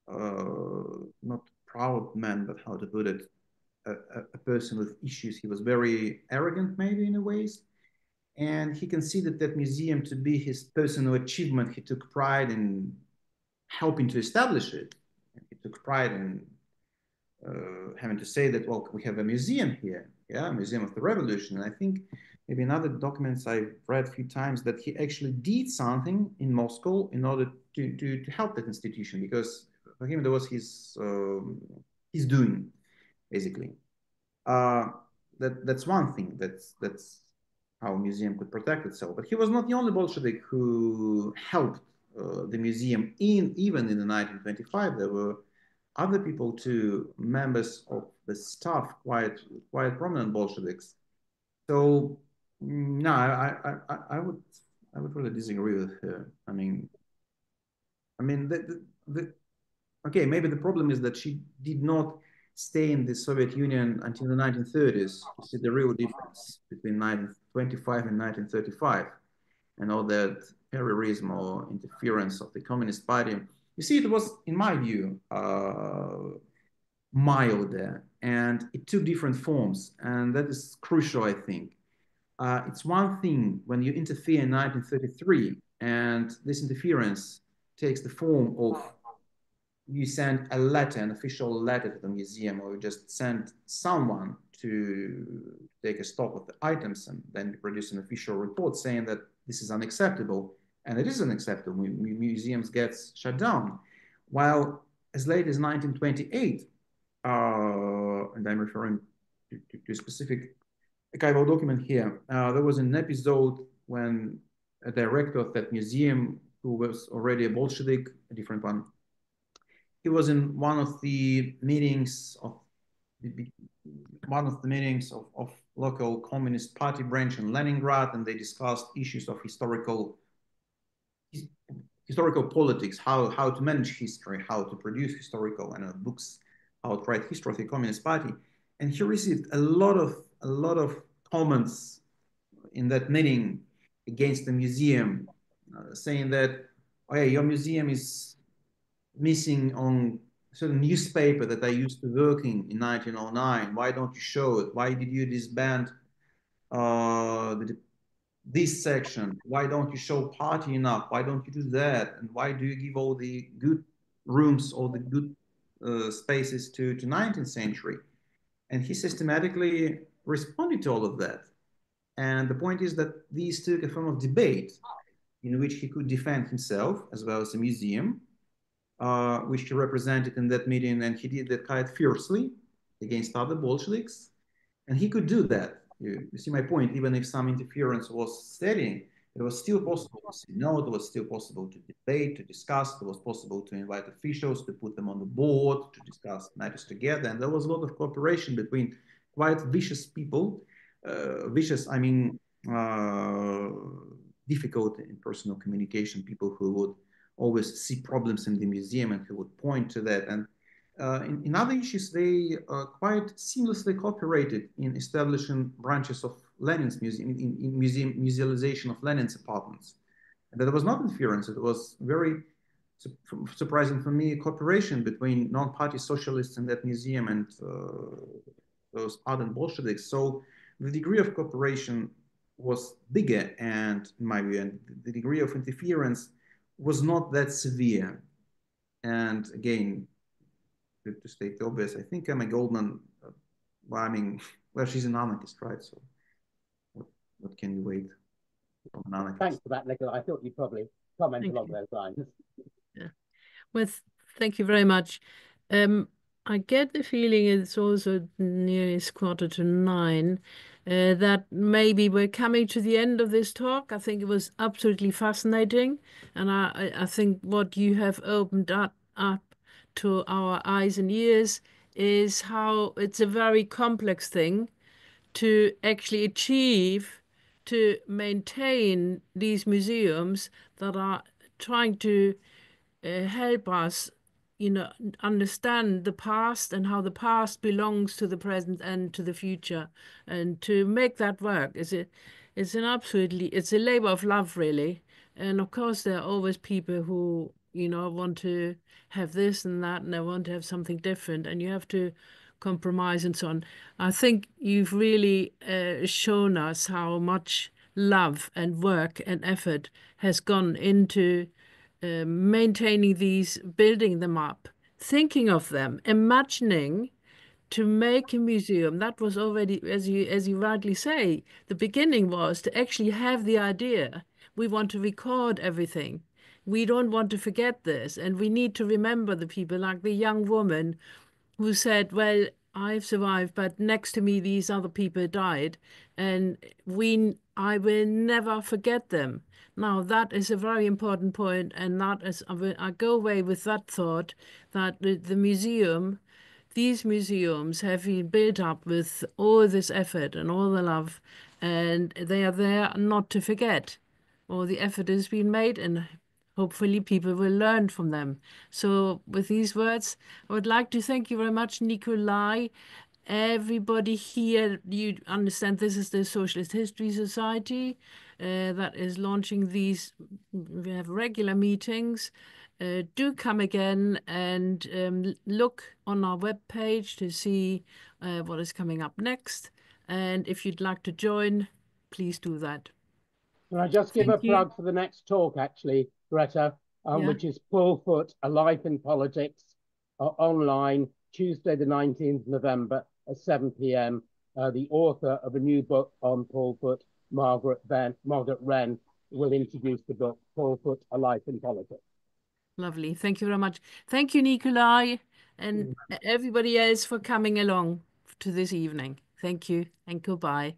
not proud man, but how to put it, a person with issues. He was very arrogant, maybe in a ways, and he considered that museum to be his personal achievement. He took pride in helping to establish it. He took pride in having to say that, well, we have a museum here, yeah, Museum of the Revolution. And I think maybe in other documents I've read a few times that he actually did something in Moscow in order to help that institution, because for him there was his doing, basically. That's one thing. That's how a museum could protect itself. But he was not the only Bolshevik who helped the museum. Even in the 1925, there were other people too, members of the staff, quite prominent Bolsheviks. So no, I would really disagree with her. I mean, okay, maybe the problem is that she did not stay in the Soviet Union until the 1930s to see the real difference between 1925 and 1935 and all that terrorism or interference of the Communist Party. You see, it was, in my view, milder, and it took different forms, and that is crucial, I think. It's one thing when you interfere in 1933, and this interference takes the form of you send a letter, an official letter to the museum, or you just send someone to take a stock of the items and then produce an official report saying that this is unacceptable. And it is unacceptable. Museums get shut down. While as late as 1928, and I'm referring to a specific archival document here, there was an episode when a director of that museum, who was already a Bolshevik, a different one, he was in one of the meetings of local Communist Party branch in Leningrad, and they discussed issues of historical politics, how to manage history, how to produce historical books, how to write history of the Communist Party. And he received a lot of comments in that meeting against the museum, saying that, oh yeah, your museum is missing on a certain newspaper that I used to work in 1909. Why don't you show it? Why did you disband this section? Why don't you show party enough? Why don't you do that? And why do you give all the good rooms, all the good spaces to 19th century? And he systematically responded to all of that. And the point is that these took a form of debate in which he could defend himself as well as the museum, which he represented in that meeting, and he did that quite fiercely against other Bolsheviks. And he could do that. You see my point, even if some interference was steady, it was still possible to say no, it was still possible to debate, to discuss, it was possible to invite officials, to put them on the board, to discuss matters together. And there was a lot of cooperation between quite vicious people, I mean, difficult in personal communication, people who would always see problems in the museum and who would point to that. And in other issues, they quite seamlessly cooperated in establishing branches of Lenin's museum, in musealization of Lenin's apartments. And there was not interference. It was very surprising for me, cooperation between non-party socialists in that museum and those ardent Bolsheviks. So the degree of cooperation was bigger, and in my view, and the degree of interference was not that severe. And again, to state the obvious, I think Emma Goldman, well, I mean, well, she's an anarchist, right? So what can you wait from an anarchist? Thanks for that, Nikolay. I thought you'd probably comment along those lines. Yeah. Well, thank you very much. I get the feeling it's also nearly 8:45, that maybe we're coming to the end of this talk. I think it was absolutely fascinating. And I think what you have opened up to our eyes and ears is how it's a very complex thing to actually achieve, to maintain these museums that are trying to help us, understand the past and how the past belongs to the present and to the future. And to make that work it's a labor of love, really. And of course, there are always people who, want to have this and that, and they want to have something different, and you have to compromise and so on. I think you've really shown us how much love and work and effort has gone into maintaining these, building them up, thinking of them, imagining to make a museum. That was already, as you rightly say, the beginning was to actually have the idea. We want to record everything. We don't want to forget this, and we need to remember the people, like the young woman who said, well, I've survived, but next to me, these other people died, and I will never forget them. Now, that is a very important point, and that is, I go away with that thought that the museum, these museums have been built up with all this effort and all the love, and they are there not to forget. All the effort has been made, and hopefully people will learn from them. So with these words, I would like to thank you very much, Nikolay. Everybody here, you understand this is the Socialist History Society that is launching these. We have regular meetings. Do come again and look on our webpage to see what is coming up next. And if you'd like to join, please do that. Can I just give Thank a you. plug for the next talk, actually, Greta, Yeah. which is Paul Foot, A Life in Politics, online, Tuesday, the 19th November at 7 p.m. The author of a new book on Paul Foot, Margaret Wren, will introduce the book, Paul Foot, A Life in Politics. Lovely. Thank you very much. Thank you, Nikolay, and everybody else for coming along to this evening. Thank you and goodbye.